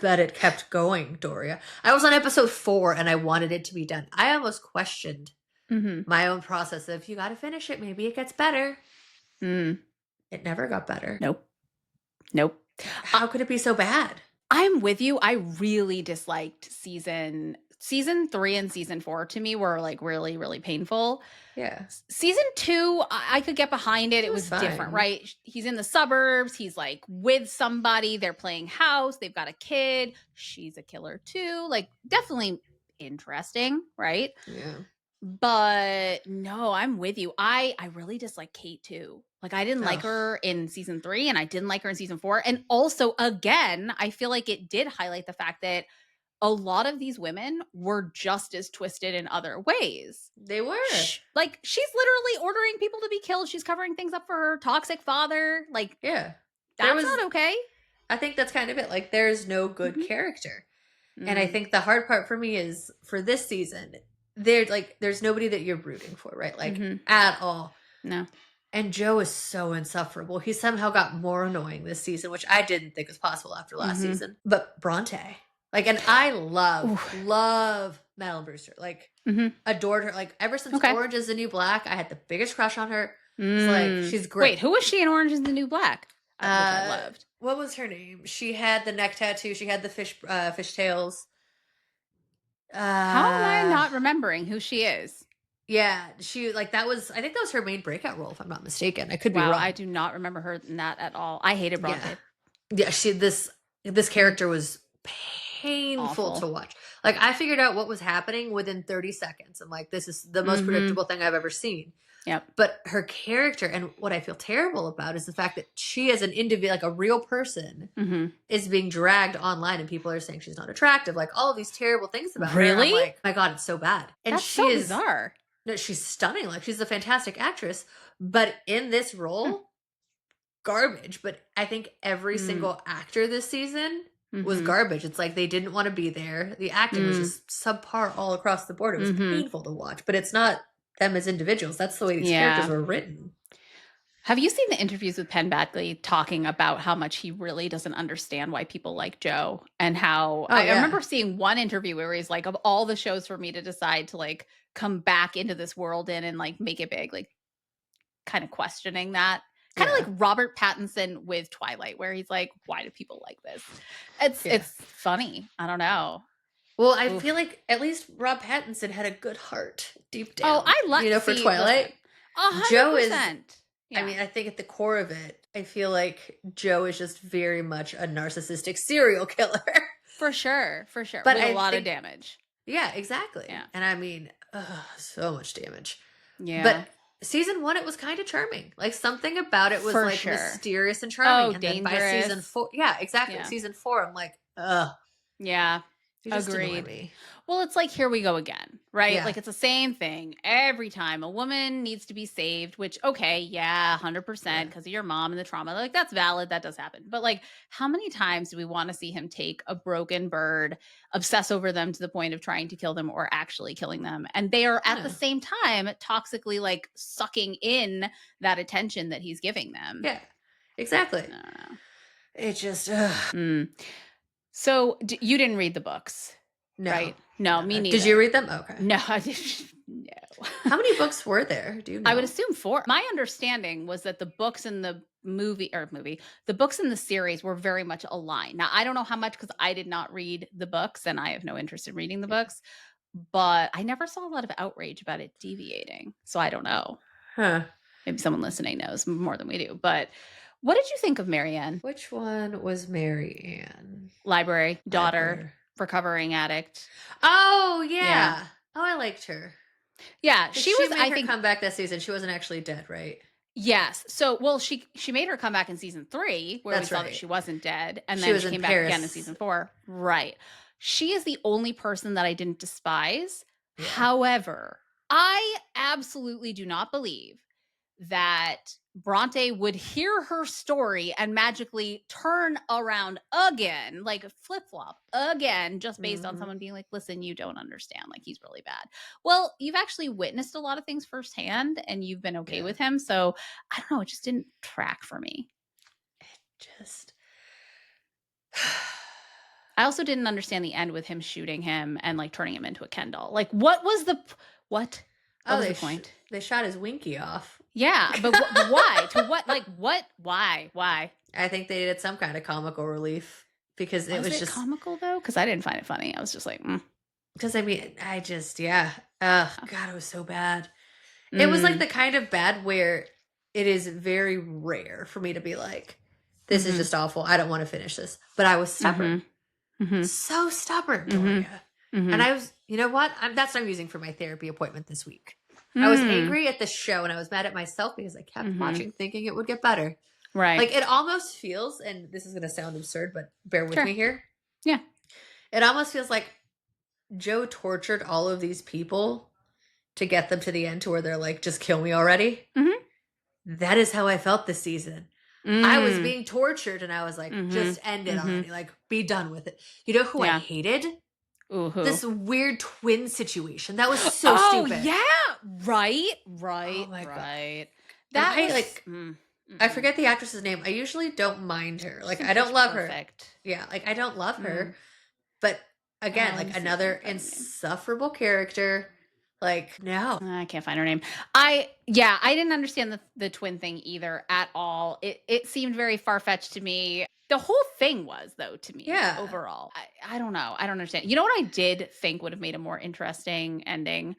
But it kept going, Doria. I was on episode 4 and I wanted it to be done. I almost questioned my own process of, you got to finish it. Maybe it gets better. It never got better. Nope. How could it be so bad? I'm with you. I really disliked season 3 and season 4 to me were like really, really painful. Yeah. Season 2, I could get behind it. It was different, right? He's in the suburbs. He's like with somebody. They're playing house. They've got a kid. She's a killer too. Like, definitely interesting, right? Yeah. But no, I'm with you. I really dislike Kate too. Like I didn't like Oh, her in season 3 and I didn't like her in season 4. And also again, I feel like it did highlight the fact that a lot of these women were just as twisted in other ways. they were. Like she's literally ordering people to be killed. She's covering things up for her toxic father. Like Yeah. There that's was, not okay. I think that's kind of it. Like, there's no good Mhm. character. And I Mm, think the hard part for me is for this season, there's nobody that you're rooting for, right? Like, mhm. at all. No. And Joe is so insufferable. He somehow got more annoying this season, which I didn't think was possible after last Mhm. season. But Bronte, like, and I Ooh. love Madeline Brewster. Like, Mhm. adored her. Like, ever since Okay. Orange is the New Black, I had the biggest crush on her. It's like, she's Wait, great. who was she in Orange is the New Black? Which I Uh, loved. what was her name? She had the neck tattoo. She had the fish tails. How am I Uh, not remembering who she is? yeah, she like that was. I think that was her main breakout role, if I'm not mistaken. I could be Wow, I wrong. do not remember her in that at all. I hated Yeah, Bronte. yeah. This Mm, character was painful to awful. watch. Like, I figured out what was happening within 30 seconds. I'm like, this is the most Mhm. predictable thing I've ever seen. Yep. But her character, and what I feel terrible about, is the fact that she, as an individual, like a real person, Mhm. is being dragged online, and people are saying she's not attractive, like all of these terrible things about her. And I'm Really? like, my God, it's so bad. And That's she so is, bizarre. no, she's stunning. Like, she's a fantastic actress. But in this Hmm. role, garbage. But I think every Mm. single actor this season was Mhm. garbage. It's like they didn't want to be there. The acting was Mm. just subpar all across the board. It was Mhm. painful to watch, but it's not them as individuals. That's the way these characters Yeah. were written. Have you seen the interviews with Penn Badgley talking about how much he really doesn't understand why people like Joe and how Oh, I yeah. remember seeing one interview where he's like, of all the shows for me to decide to like come back into this world in and like make it big, like kind of questioning that. Kind of Yeah. like Robert Pattinson with Twilight, where he's like, why do people like this? Yeah. It's funny. I don't know. Well, I feel Oof. like at least Rob Pattinson had a good heart deep Oh, down, I like for see, listen, Twilight. Joe is, 100%. I Yeah, mean, I think at the core of it, I feel like Joe is just very much a narcissistic serial killer. for sure. But With a I lot of think, damage. yeah, exactly. Yeah. And I mean, so much damage. But Yeah. season 1, it was kind of charming. Like, something about it was For like sure. mysterious and Oh, charming. And then by season dangerous. 4, yeah, exactly. Yeah. Season 4, I'm like, ugh, Yeah. you just annoy Agreed. me. Well, it's like here we go again, right? Yeah. Like it's the same thing every time a woman needs to be saved, which okay, yeah, 100% Yeah. because of your mom and the trauma. Like that's valid, that does happen. But like how many times do we want to see him take a broken bird, obsess over them to the point of trying to kill them or actually killing them? And they are at the Yeah. same time toxically like sucking in that attention that he's giving them. Yeah. Exactly. I don't know. It just, ugh. Mm. So you didn't read the books, No. right? No, me No. Did you neither. read them? Okay. No, I didn't. No. How many books were there? Do you I would know? assume 4. My understanding was that the books in the the books in the series were very much aligned. Now, I don't know how much because I did not read the books and I have no interest in reading the Yeah. books, but I never saw a lot of outrage about it deviating. So I don't know. Huh. Maybe someone listening knows more than we do. But what did you think of Marianne? Which one was Mary Ann? Library, daughter, Library. recovering addict. Oh, Yeah. yeah. Oh, I liked her. Yeah, 'Cause she she was, made I her think, come back that season. She wasn't actually dead, right? yes. So, well, she made her comeback in season 3 where we That's saw that right. she wasn't dead, and She then was she in came back again in Paris. season 4. Right. She is the only person that I didn't despise. Yeah. However, I absolutely do not believe that Bronte would hear her story and magically turn around again, like flip flop again, just based on Mhm. someone being like, listen, you don't understand. Like, he's really bad. Well, you've actually witnessed a lot of things firsthand and you've been okay Yeah. with him. So I don't know. It just didn't track for me. Just. I also didn't understand the end with him shooting him and like turning him into a Ken doll. Like, what was the what? What Oh, was the point? they shot his winky off. Yeah, but why? To what? Like, what? Why? Why? I think they did some kind of comical relief because it Was was it just comical though? Because I didn't find it funny. I was just like, because I mean I just yeah. Oh God, it was so bad. It was like mm, the kind of bad where it is very rare for me to be like, this is mm-hmm, just awful. I don't want to finish this. But I was stubborn. mm-hmm, mm-hmm, So stubborn, mm-hmm. Doria. And Mhm. I was, you know what? That's what I'm using for my therapy appointment this week. I was angry at the show and I was mad at myself because I kept Mhm. watching thinking it would get better. Right. Like, it almost feels, and this is going to sound absurd, but bear with Sure. me here. Yeah. It almost feels like Joe tortured all of these people to get them to the end to where they're like, just kill me already. Mhm. That is how I felt this season. I was Mm. being tortured and I was like, Mhm. just end it Mhm. already. Like, be done with it. You know who I Yeah. hated? Ooh, who? This weird twin situation. That was so Oh, stupid. yeah. Right. Oh Right. my God. Right. And That I was like, I mm-mm. forget the actress's name. I usually don't mind her. She's Like, in I don't Pitch love her. Perfect. Yeah, like, I don't love Mm. her. But again, Let like, me see if I another can find her name. insufferable character. Like, no. I can't find her name. I didn't understand the twin thing either at all. It seemed very far-fetched to me. The whole thing was though to me Yeah. overall. I don't know. I don't understand. You know what I did think would have made a more interesting ending?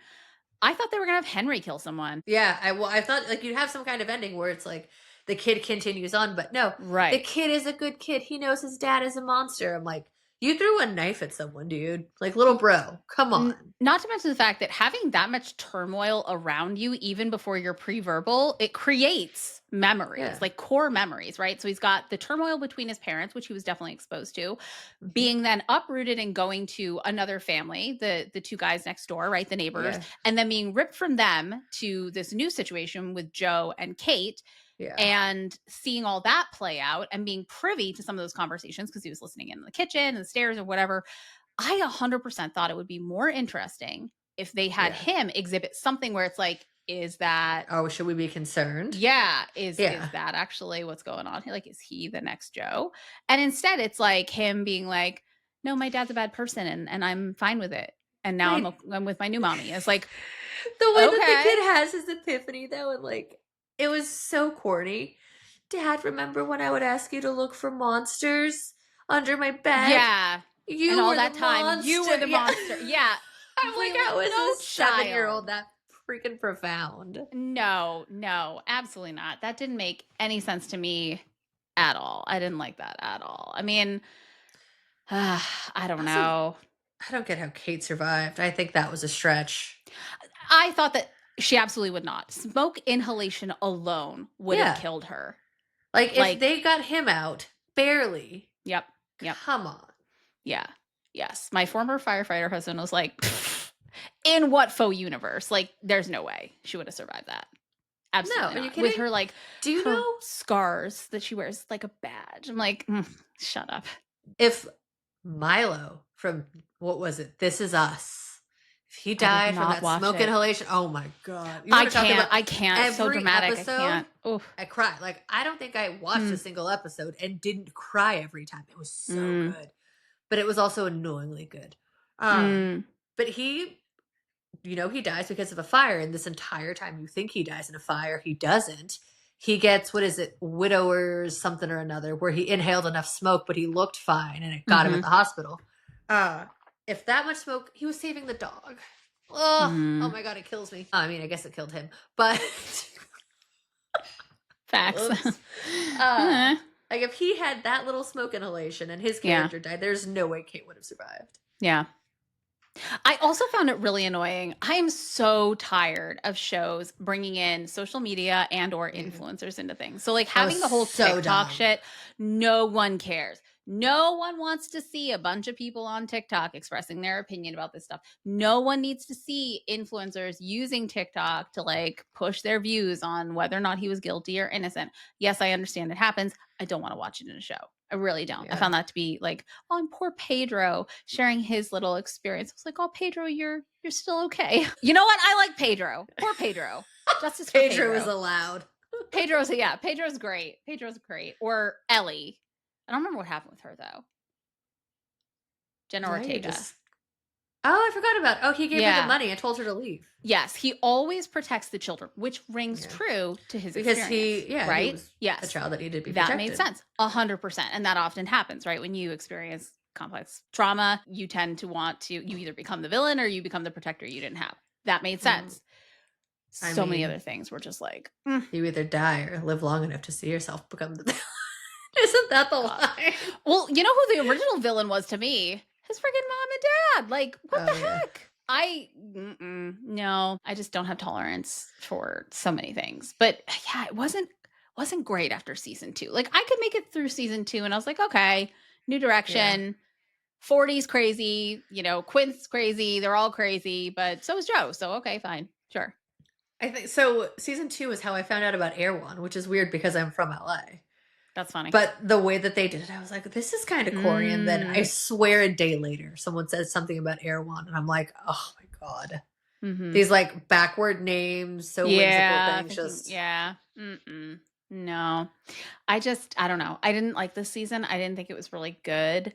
I thought they were gonna have Henry kill someone. Yeah. I thought, like, you'd have some kind of ending where it's like the kid continues on, but no, the Right. kid is a good kid. He knows his dad is a monster. I'm like, you threw a knife at someone, dude. Like, little bro, come on. Not to mention the fact that having that much turmoil around you, even before you're pre-verbal, it creates Yeah. memories, like core memories, right? So he's got the turmoil between his parents, which he was definitely exposed to, Mhm. being then uprooted and going to another family, the two guys next door, right, the neighbors, Yeah. and then being ripped from them to this new situation with Joe and Kate, Yeah. and seeing all that play out and being privy to some of those conversations because he was listening in the kitchen and the stairs or whatever. I 100% thought it would be more interesting if they had Yeah. him exhibit something where it's like, is that Oh, should we be concerned? yeah, is Yeah. that actually what's going on here? Like, is he the next Joe? And instead it's like him being like, no, my dad's a bad person and I'm fine with it. And now Wait. I'm with my new mommy. It's like, The way that the okay. kid has his epiphany, though, and like, it was so corny. Dad, remember when I would ask you to look for monsters under my bed? Yeah. And You all were the that time you were monster. the Yeah. monster. Yeah. I'm like, Really? how is No this 7-year-old child. that freaking profound? No, no, absolutely not. That didn't make any sense to me at all. I didn't like that at all. I mean, I don't Also, know. I don't get how Kate survived. I think that was a stretch. I thought that she absolutely would not. Smoke inhalation alone would have Yeah. killed her. Like, if Like, they got him out, barely. yep, yep, Come on. yeah, yes. My former firefighter husband was like, in what faux universe? Like, there's no way she would have survived that. No, Absolutely are you not. With kidding? her like Do you her know scars that she wears like a badge. I'm like, shut up. if Milo from, what was it? This Is Us. If he I did died from not that watch smoke it. inhalation, oh my God. You want to talk about I can't. So every dramatic. I episode? can't. Oof. I cried. Like, I don't think I watched a Mm, single episode and didn't cry every time. It was so mm, good. But it was also annoyingly good. mm. But he dies because of a fire, and this entire time you think he dies in a fire, he doesn't. He gets, what is it, widower's something or another, where he inhaled enough smoke, but he looked fine, and it got him at Mhm. the hospital. If that much smoke, he was saving the dog. Oh Mm. my God, it kills me. I mean, I guess it killed him, but Facts. oops. Uh, Like, if he had that little smoke inhalation and his yeah. character died, there's no way Kate would have survived. Yeah. I also found it really annoying. I am so tired of shows bringing in social media and or influencers into things. So like That was having the whole so TikTok dumb. shit, no one cares. No one wants to see a bunch of people on TikTok expressing their opinion about this stuff. No one needs to see influencers using TikTok to like push their views on whether or not he was guilty or innocent. Yes, I understand it happens. I don't want to watch it in a show. I really don't. I Yeah. found that to be like, oh, and poor Pedro sharing his little experience. I was like, oh, Pedro, you're still okay. You know what? I like Pedro. Poor Pedro. Justice for Pedro Pedro. was allowed. Pedro's great. Pedro's great. Or Ellie. I don't remember what happened with her though. Jenna Now you're Ortega. just- Oh, I forgot about. Oh, he gave her Yeah. the money and told her to leave. Yes, he always protects the children, which rings Yeah. true to his Because experience. he right? was yes, a child that needed to be that protected. made sense. 100%, and that often happens, right? When you experience complex trauma, you tend to want to you either become the villain or you become the protector you didn't have. That made sense. I So many mean, other things were just like, You either die or live long enough to see yourself become the villain. Isn't that the God. line? Well, you know who the original villain was to me? his freaking mom and dad. Like, what the Oh yeah. heck? No, I just don't have tolerance for so many things. But yeah, it wasn't great after season 2. Like, I could make it through season 2 and I was like, okay, new Yeah. direction. 40's crazy, Quint's crazy, they're all crazy, but so is Joe. So okay, fine. Sure. I think so. Season 2 is how I found out about Erewhon, which is weird because I'm from LA. That's funny. But the way that they did it, I was like, this is kind of corny. And then I Mm. swear a day later, someone says something about Erewhon, and I'm like, oh my God. Mhm. These like backward names, so whimsical Yeah, things, thinking just yeah. Mm-mm. No. I don't know. I didn't like this season. I didn't think it was really good.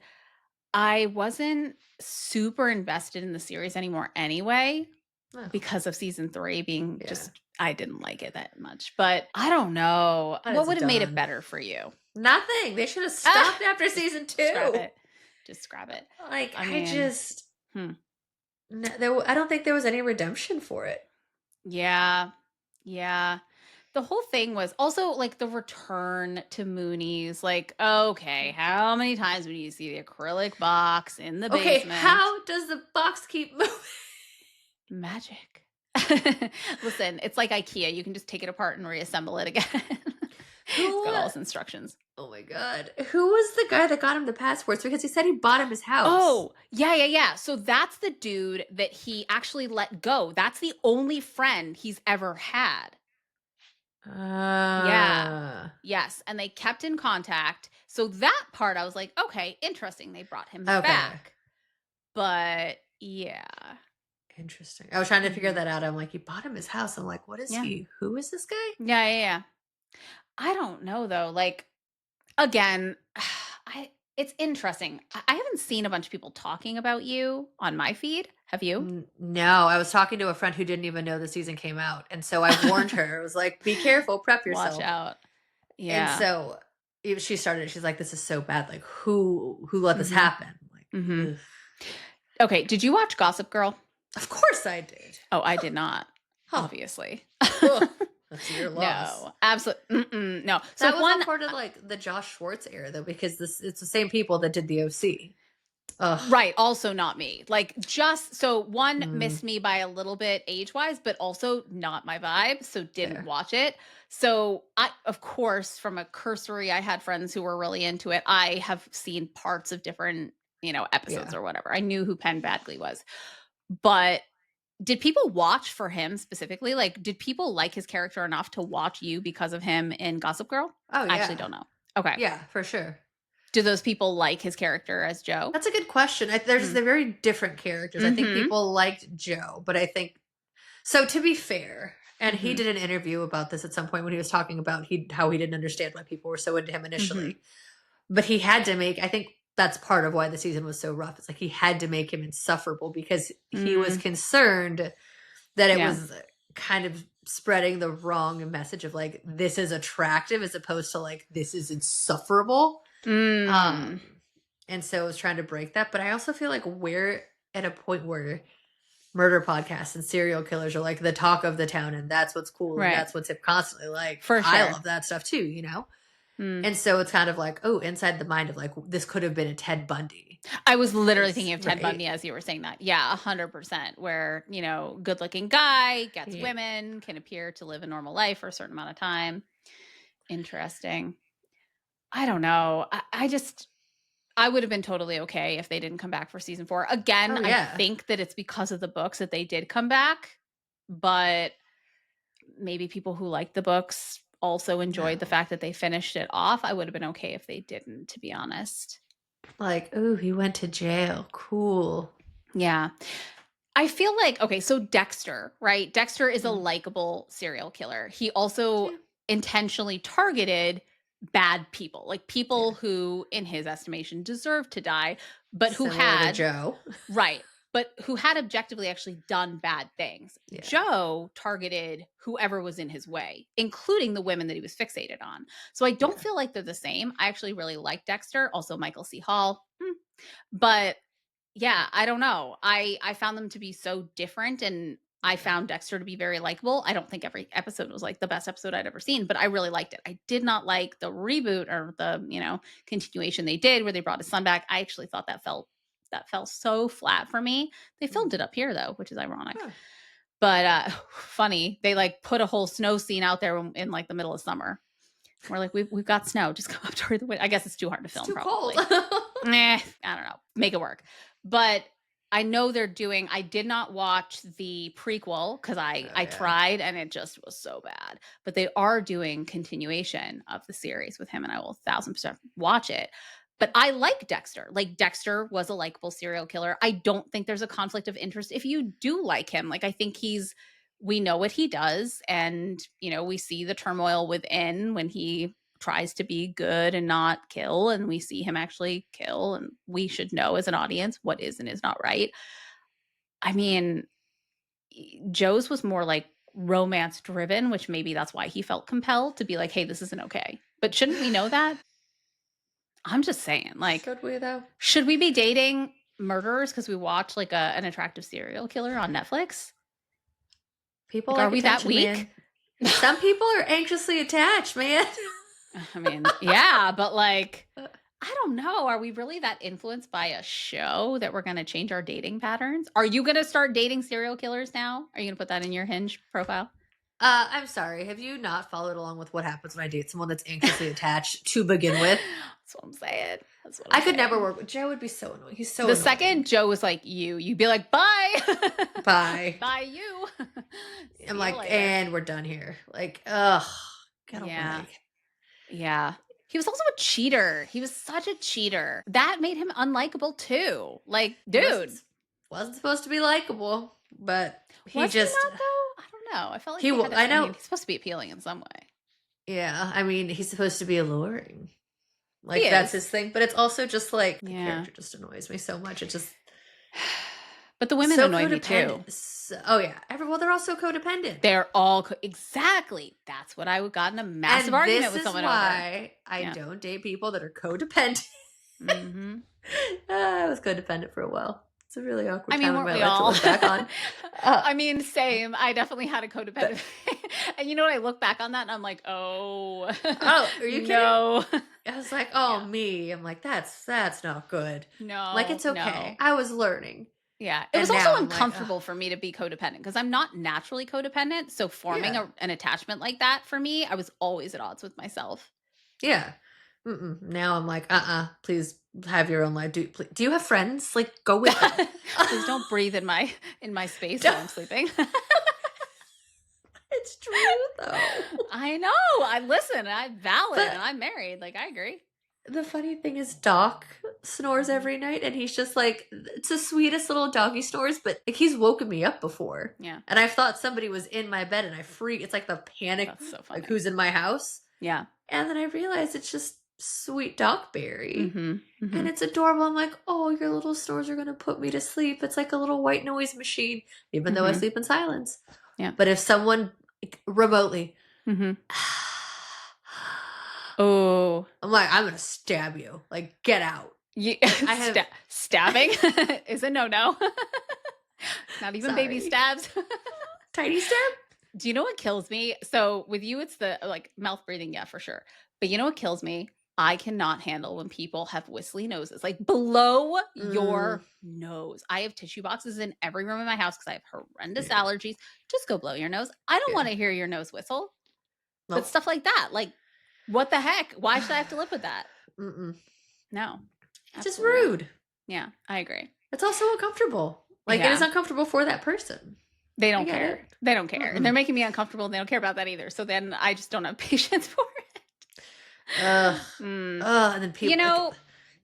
I wasn't super invested in the series anymore anyway oh, because of season 3 being yeah. just I didn't like it that much. But I don't know. What What is would it have made it done? better for you? Nothing. They should have Ah, stopped after just season scrap 2. it. Just scrap it. Like, I mean, hmm. I don't think there was any redemption for it. Yeah. Yeah. The whole thing was also like the return to Mooney's. Like, okay, how many times would you see the acrylic box in the Okay, basement? how does the box keep moving? Magic. Listen, it's like IKEA. You can just take it apart and reassemble it again. It's Who got all its instructions. Oh my God. Who was the guy that got him the passports? Because he said he bought him his house. Oh, yeah, yeah, yeah. So that's the dude that he actually let go. That's the only friend he's ever had. Yeah. Ah. Yes, and they kept in contact. So that part I was like, "Okay, interesting. They brought him Okay. back." But yeah. Interesting. I was trying to figure Mhm. that out. I'm like, he bought him his house. I'm like, what is Yeah. he? Who is this guy? Yeah, yeah, yeah. I don't know though. Like again, I it's interesting. I haven't seen a bunch of people talking about you on my feed. Have you? No, I was talking to a friend who didn't even know the season came out. And so I warned her. I was like, be careful, prep Watch yourself. out. And Yeah. so she started, she's like, this is so bad. Like, who let this Mhm. happen? I'm like, Mhm. ugh. Okay, did you watch Gossip Girl? Of course I did. Oh, I did not. Huh. Obviously. Ugh. That's your loss. No. Absolutely. No. So That was one all part of like the Josh Schwartz era though, because it's the same people that did the OC. Ugh. right, also not me. Like just so one Mm, missed me by a little bit age-wise, but also not my vibe, so didn't fair. watch it. So I of course from a cursory I had friends who were really into it. I have seen parts of different, episodes Yeah. or whatever. I knew who Penn Badgley was. But did people watch for him specifically? Like did people like his character enough to watch you because of him in Gossip Girl? Oh I actually yeah. don't know. Okay. Yeah, for sure. Do those people like his character as Joe? That's a good question. They're very different characters. I think Mhm. people liked Joe, but I think so. To be fair, and he Mhm. did an interview about this at some point when he was talking about how he didn't understand why people were so into him Mhm. initially, but he had to make. I think that's part of why the season was so rough. It's like he had to make him insufferable because he was Mm. concerned that it Yeah. was kind of spreading the wrong message of like this is attractive as opposed to like this is insufferable. Mm. Um and so I was trying to break that, but I also feel like we're at a point where murder podcasts and serial killers are like the talk of the town, and that's what's cool and Right. that's what's hip constantly. Like For I sure. love that stuff too, you know? Mm. And so it's kind of like, oh, inside the mind of like this could have been a Ted Bundy. I was literally Is thinking of Ted right. Bundy as you were saying that. Yeah, 100%. Where, good-looking guy, gets Yeah. women, can appear to live a normal life for a certain amount of time. Interesting. I don't know. I would have been totally okay if they didn't come back for season 4. Again, Oh I yeah. think that it's because of the books that they did come back, but maybe people who like the books also enjoyed the No. fact that they finished it off. I would have been okay if they didn't, to be honest. Like, oh, he went to jail. Cool. Yeah. I feel like okay, so Dexter, right? Dexter is a Mm. likable serial killer. He also Yeah. intentionally targeted bad people, like people Yeah. who in his estimation deserved to die, but who Similar to had Joe. right, but who had objectively actually done bad things. Yeah. Joe targeted whoever was in his way, including the women that he was fixated on. So I don't Yeah. feel like they're the same. I actually really like Dexter, also Michael C. Hall. But yeah, I don't know. I found them to be so different and I Yeah. found Dexter to be very likable. I don't think every episode was like the best episode I'd ever seen, but I really liked it. I did not like the reboot or the, continuation they did where they brought his son back. I actually thought that felt that fell so flat for me. They filmed it Mhm. up here though, which is ironic. Huh. But funny, they like put a whole snow scene out there in like the middle of summer. We're like, we've got snow. Just come up toward the window. I guess it's too hard to It's film, too cold. probably. I don't know. Make it work. But I know they're doing. I did not watch the prequel because I Oh, I yeah. tried and it just was so bad. But they are doing continuation of the series with him, and I will 1,000% watch it. But I like Dexter. Like Dexter was a likable serial killer. I don't think there's a conflict of interest if you do like him. Like I think we know what he does, and we see the turmoil within when he tries to be good and not kill, and we see him actually kill, and we should know as an audience what is and is not right. I mean, Joe's was more like romance driven, which maybe that's why he felt compelled to be like, hey, this isn't okay. But shouldn't we know that? I'm just saying, like, Should we though? should we be dating murderers because we watch like an attractive serial killer on Netflix? People Like, are like we that attention, weak? man. Some people are anxiously attached, man. I mean, yeah, but like, I don't know. Are we really that influenced by a show that we're going to change our dating patterns? Are you going to start dating serial killers now? Are you going to put that in your Hinge profile? I'm sorry. Have you not followed along with what happens when I date someone that's anxiously attached to begin with? That's what I'm saying. That's what I I'm could never saying. work with Joe. Would be so annoying. He's so The annoying. second Joe was like you'd be like, bye. Bye. Bye, you. I'm See you like, later. and we're done here. Like, ugh, get Yeah. away. Yeah. He was also a cheater. He was such a cheater. That made him unlikable too. Like, He dude. wasn't supposed to be likable, but he Was he just not though? I don't know. I felt like he. they had to, I I mean, know. he's supposed to be appealing in some way. Yeah, I mean, he's supposed to be alluring. He Like that's is. his thing, but it's also just like the Yeah. character just annoys me so much. It just But the women so annoy me too. codependent. Oh yeah, well they're also codependent. They're all exactly. That's what I got in a massive And argument this with is someone over. why I Yeah. don't date people that are codependent. Mm-hmm. I was codependent for a while. It's a really awkward I mean, time in weren't my we life all? to look back on. I mean, same. I definitely had a codependent. And you know what? I look back on that and I'm like, oh, Oh, are you kidding? no. I was like, oh, Yeah. me. I'm like, that's not good. No. Like, it's okay. I was learning. Yeah. It was And also now I'm like, uncomfortable for me to be codependent because I'm not naturally codependent. So forming yeah. an attachment like that for me, I was always at odds with myself. Yeah. Now I'm like, please have your own life. Do you have friends? Like, go with them. Please don't breathe in my space while I'm sleeping. It's true, though. I know. I listen. I'm valid But- and I'm married. Like, I agree. The funny thing is, Doc snores every night, and he's just like, it's the sweetest little doggy snores, but like, he's woken me up before. Yeah. And I thought somebody was in my bed, and I freak. It's like the panic, That's so funny. like, who's in my house? Yeah. And then I realized it's just sweet Docberry. Mm-hmm. And it's adorable. I'm like, oh, your little snores are going to put me to sleep. It's like a little white noise machine, even though I sleep in silence. Yeah. But if someone remotely, Oh, I'm like, I'm going to stab you. Like, get out. yeah. I have stabbing is a no. Not even baby Sorry. stabs. Tiny stab. Do you know what kills me? So with you, it's the like mouth breathing, yeah, for sure. But you know what kills me? I cannot handle when people have whistly noses. Like blow your nose. I have tissue boxes in every room in my house because I have horrendous allergies. Just go blow your nose. I don't want to hear your nose whistle. Nope. But stuff like that, like what the heck? Why should I have to live with that? No. It's just rude. Yeah, I agree. It's also uncomfortable. Like, it is uncomfortable for that person. They don't care. They don't care. And they're making me uncomfortable and they don't care about that either. So then I just don't have patience for it. And then people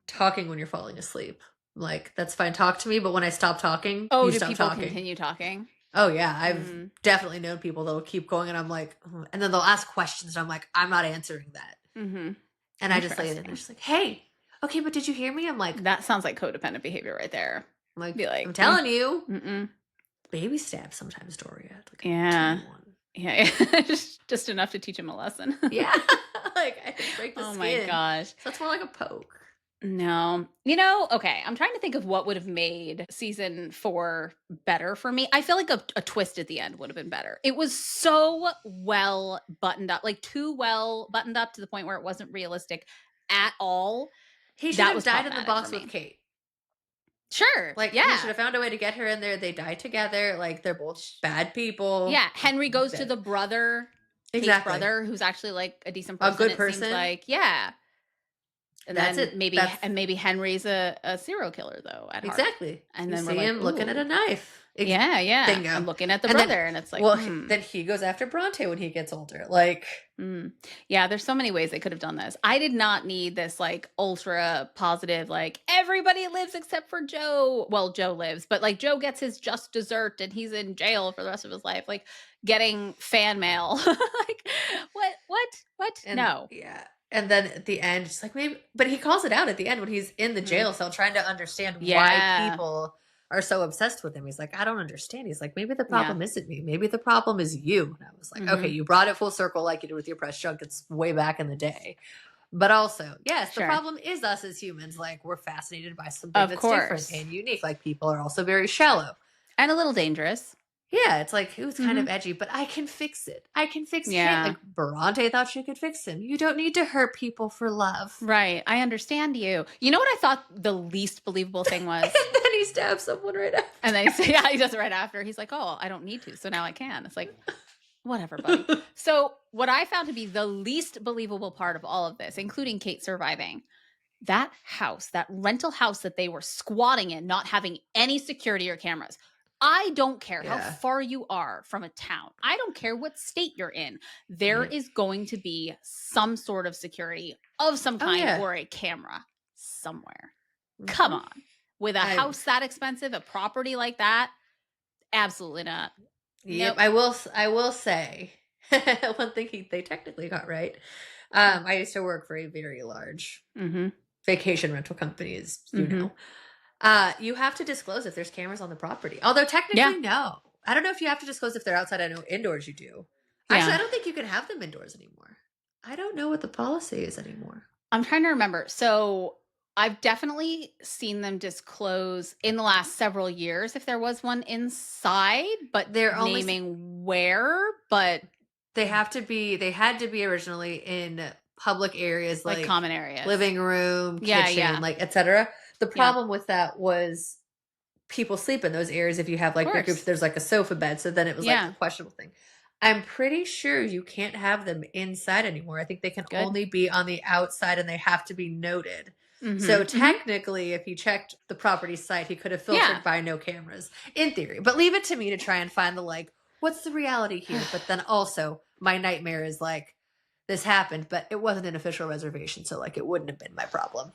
talking when you're falling asleep. Like, that's fine. Talk to me, but when I stop talking, do stop people talking. continue talking? Oh yeah, I've definitely known people that'll keep going, and I'm like, and then they'll ask questions, and I'm like, I'm not answering that. And I just lay there, and they're just like, hey, okay, but did you hear me? I'm like, that sounds like codependent behavior right there. I'm like, Be like, I'm telling you, baby stab sometimes, Doria. Like, yeah, just enough to teach him a lesson. Yeah, like I can break the skin. Oh my gosh, so that's more like a poke. No. Okay, I'm trying to think of what would have made season 4 better for me. I feel like a twist at the end would have been better. It was so well buttoned up, like too well buttoned up to the point where it wasn't realistic at all. He should have died in the box with Kate. Sure. Like, he should have found a way to get her in there. They die together. Like, they're both bad people. Yeah. Henry goes to the brother, Kate's brother, who's actually like a decent person. A good it person. Seems like, yeah. And That's then it. maybe Henry's a serial killer though at heart. Exactly. And you then see we're like, him looking at a knife. Yeah. Bingo. I'm looking at the brother, and it's like, then he goes after Bronte when he gets older. Like, yeah, there's so many ways they could have done this. I did not need this like ultra positive, like everybody lives except for Joe. Well, Joe lives, but like Joe gets his just dessert and he's in jail for the rest of his life, like getting fan mail. Like, what? No. Yeah. And then at the end, it's like, maybe, but he calls it out at the end when he's in the jail cell trying to understand why people are so obsessed with him. He's like, I don't understand. He's like, maybe the problem isn't me. Maybe the problem is you. And I was like, okay, you brought it full circle like you did with your press junkets way back in the day. But also, yes, the problem is us as humans. Like, we're fascinated by something that's different and unique. Like, people are also very shallow. And a little dangerous. Yeah, it's like, it was kind of edgy, but I can fix it. I can fix him. Like, Bronte thought she could fix him. You don't need to hurt people for love. Right. I understand you. You know what I thought the least believable thing was? And then he stabs someone right after. And then he does it right after. He's like, oh, I don't need to, so now I can. It's like, whatever, buddy. So what I found to be the least believable part of all of this, including Kate surviving, that house, that rental house that they were squatting in, not having any security or cameras. I don't care how far you are from a town. I don't care what state you're in. There is going to be some sort of security of some kind or a camera somewhere. Come on. With a house that expensive, a property like that, absolutely not. Yep. Nope. I will say one thing they technically got right. I used to work for a very large vacation rental company, as you know. You have to disclose if there's cameras on the property. Although technically, no. I don't know if you have to disclose if they're outside. I know indoors you do. Actually, I don't think you can have them indoors anymore. I don't know what the policy is anymore. I'm trying to remember. So I've definitely seen them disclose in the last several years if there was one inside, but they're naming where, but they had to be originally in public areas like common areas, living room, kitchen, like etc. The problem with that was people sleep in those areas if you have like big groups. There's like a sofa bed, so then it was like a questionable thing. I'm pretty sure you can't have them inside anymore. I think they can only be on the outside, and they have to be noted. So technically, if he checked the property site, he could have filtered by no cameras, in theory. But leave it to me to try and find the like, what's the reality here? But then also, my nightmare is like, this happened, but it wasn't an official reservation, so like it wouldn't have been my problem.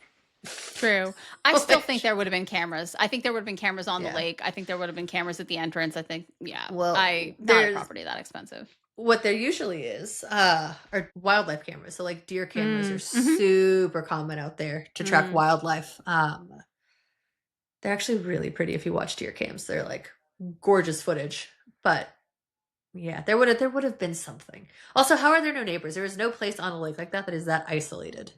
True. I still think there would have been cameras. I think there would have been cameras on the lake. I think there would have been cameras at the entrance. I think, not a property that expensive. What there usually is are wildlife cameras. So like deer cameras are super common out there to track wildlife. They're actually really pretty if you watch deer cams. They're like gorgeous footage. But yeah, there would have been something. Also, how are there no neighbors? There is no place on a lake like that is that isolated.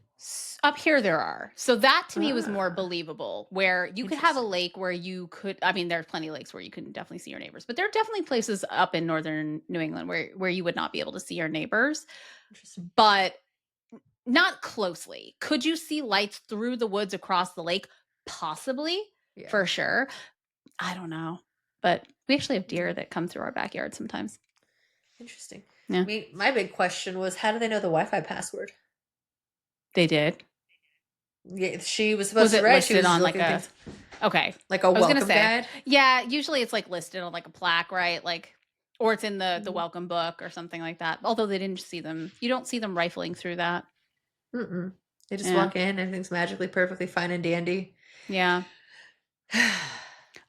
Up here there are. So that to me was more believable, where you could have a lake where you could, I mean, there's plenty of lakes where you can definitely see your neighbors, but there are definitely places up in northern New England where you would not be able to see your neighbors, but not closely. Could you see lights through the woods across the lake? Possibly, for sure. I don't know, but we actually have deer that come through our backyard sometimes. Interesting. Yeah. My big question was, how do they know the Wi-Fi password? They did. Yeah, she was supposed to write. She was on like a like a welcome guide. Yeah, usually it's like listed on like a plaque, right? Like, or it's in the welcome book or something like that. Although they didn't see them, you don't see them rifling through that. They just walk in. Everything's magically perfectly fine and dandy. Yeah.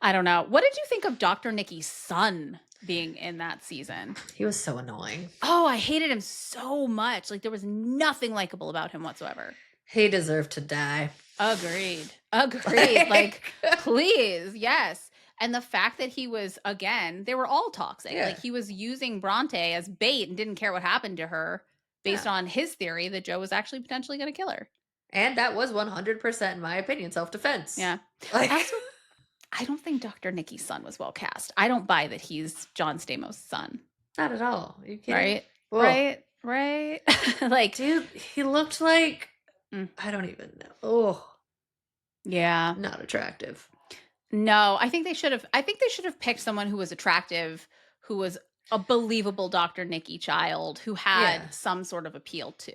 I don't know. What did you think of Dr. Nikki's son being in that season? He was so annoying. Oh, I hated him so much. Like, there was nothing likable about him whatsoever. He deserved to die. Agreed. Like, please. Yes. And the fact that he was, again, they were all toxic. Yeah. Like, he was using Bronte as bait and didn't care what happened to her based on his theory that Joe was actually potentially going to kill her. And that was 100%, in my opinion, self-defense. Yeah. Like, I don't think Dr. Nikki's son was well cast. I don't buy that he's John Stamos' son. Not at all. Are you kidding? Right. Like, dude, he looked like I don't even know. Oh, yeah, not attractive. No, I think they should have picked someone who was attractive, who was a believable Dr. Nikki Child, who had some sort of appeal too.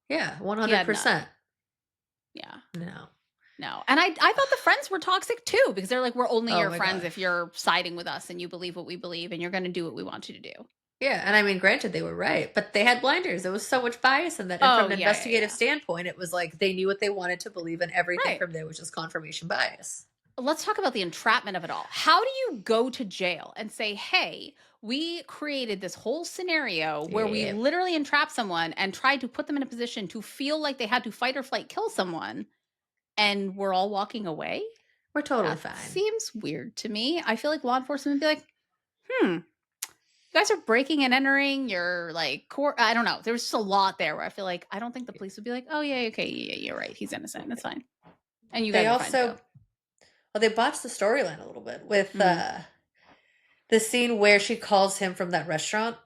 Yeah, He had none. 100%. Yeah. No. And I thought the friends were toxic too, because they're like, we're only your friends God. if you're siding with us and you believe what we believe and you're going to do what we want you to do. Yeah, and I mean, granted, they were right, but they had blinders. There was so much bias in that. And from an investigative standpoint, it was like they knew what they wanted to believe, and everything from there was just confirmation bias. Let's talk about the entrapment of it all. How do you go to jail and say, hey, we created this whole scenario where we literally entrapped someone and tried to put them in a position to feel like they had to fight or flight kill someone, and we're all walking away? We're totally fine. Seems weird to me. I feel like law enforcement would be like, you guys are breaking and entering your like court. I don't know. There was just a lot there where I feel like I don't think the police would be like, oh yeah, okay, yeah, you're right. He's innocent. That's fine. And you guys are fine too. Well, they botched the storyline a little bit with the scene where she calls him from that restaurant,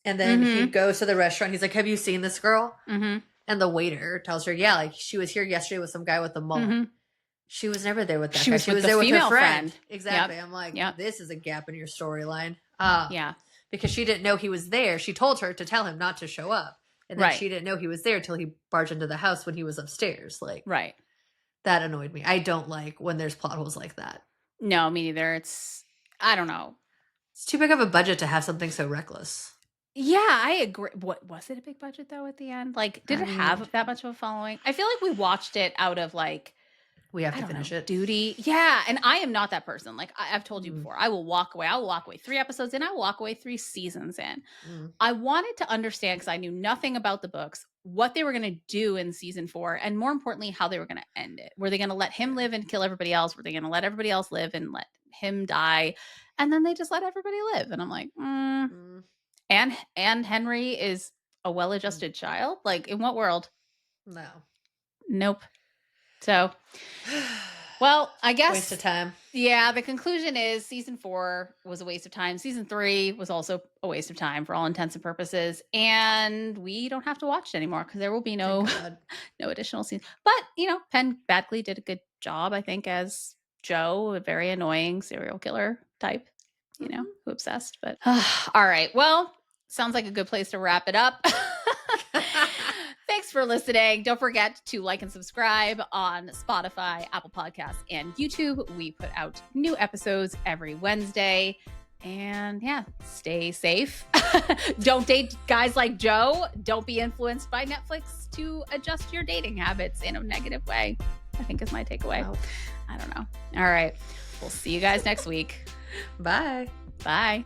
and then he goes to the restaurant. He's like, "Have you seen this girl?" And the waiter tells her, "Yeah, like she was here yesterday with some guy with a mullet." She was never there with that guy. She was there with her friend. Exactly. I'm like, this is a gap in your storyline. Because she didn't know he was there. She told her to tell him not to show up, and then she didn't know he was there till he barged into the house when he was upstairs. Like, that annoyed me. I don't like when there's plot holes like that. No, me neither. I don't know. It's too big of a budget to have something so reckless. Yeah, I agree. What was it a big budget though at the end? Like, did it have that much of a following? I feel like we watched it out of like, we have to finish it. Duty. Yeah. And I am not that person. Like I've told you before, I will walk away. I will walk away 3 episodes in. I will walk away 3 seasons in. I wanted to understand, because I knew nothing about the books, what they were going to do in season 4. And more importantly, how they were going to end it. Were they going to let him live and kill everybody else? Were they going to let everybody else live and let him die? And then they just let everybody live. And I'm like, And Henry is a well-adjusted child. Like, in what world? No. Nope. So, well, I guess waste of time. Yeah, the conclusion is season 4 was a waste of time. Season 3 was also a waste of time for all intents and purposes, and we don't have to watch it anymore because there will be no additional scenes. But Penn Badgley did a good job, I think, as Joe, a very annoying serial killer type, who obsessed. But all right, well, sounds like a good place to wrap it up. Thanks for listening. Don't forget to like and subscribe on Spotify, Apple Podcasts, and YouTube. We put out new episodes every Wednesday. And stay safe. Don't date guys like Joe. Don't be influenced by Netflix to adjust your dating habits in a negative way, I think is my takeaway. Wow. I don't know. All right. We'll see you guys next week. Bye. Bye.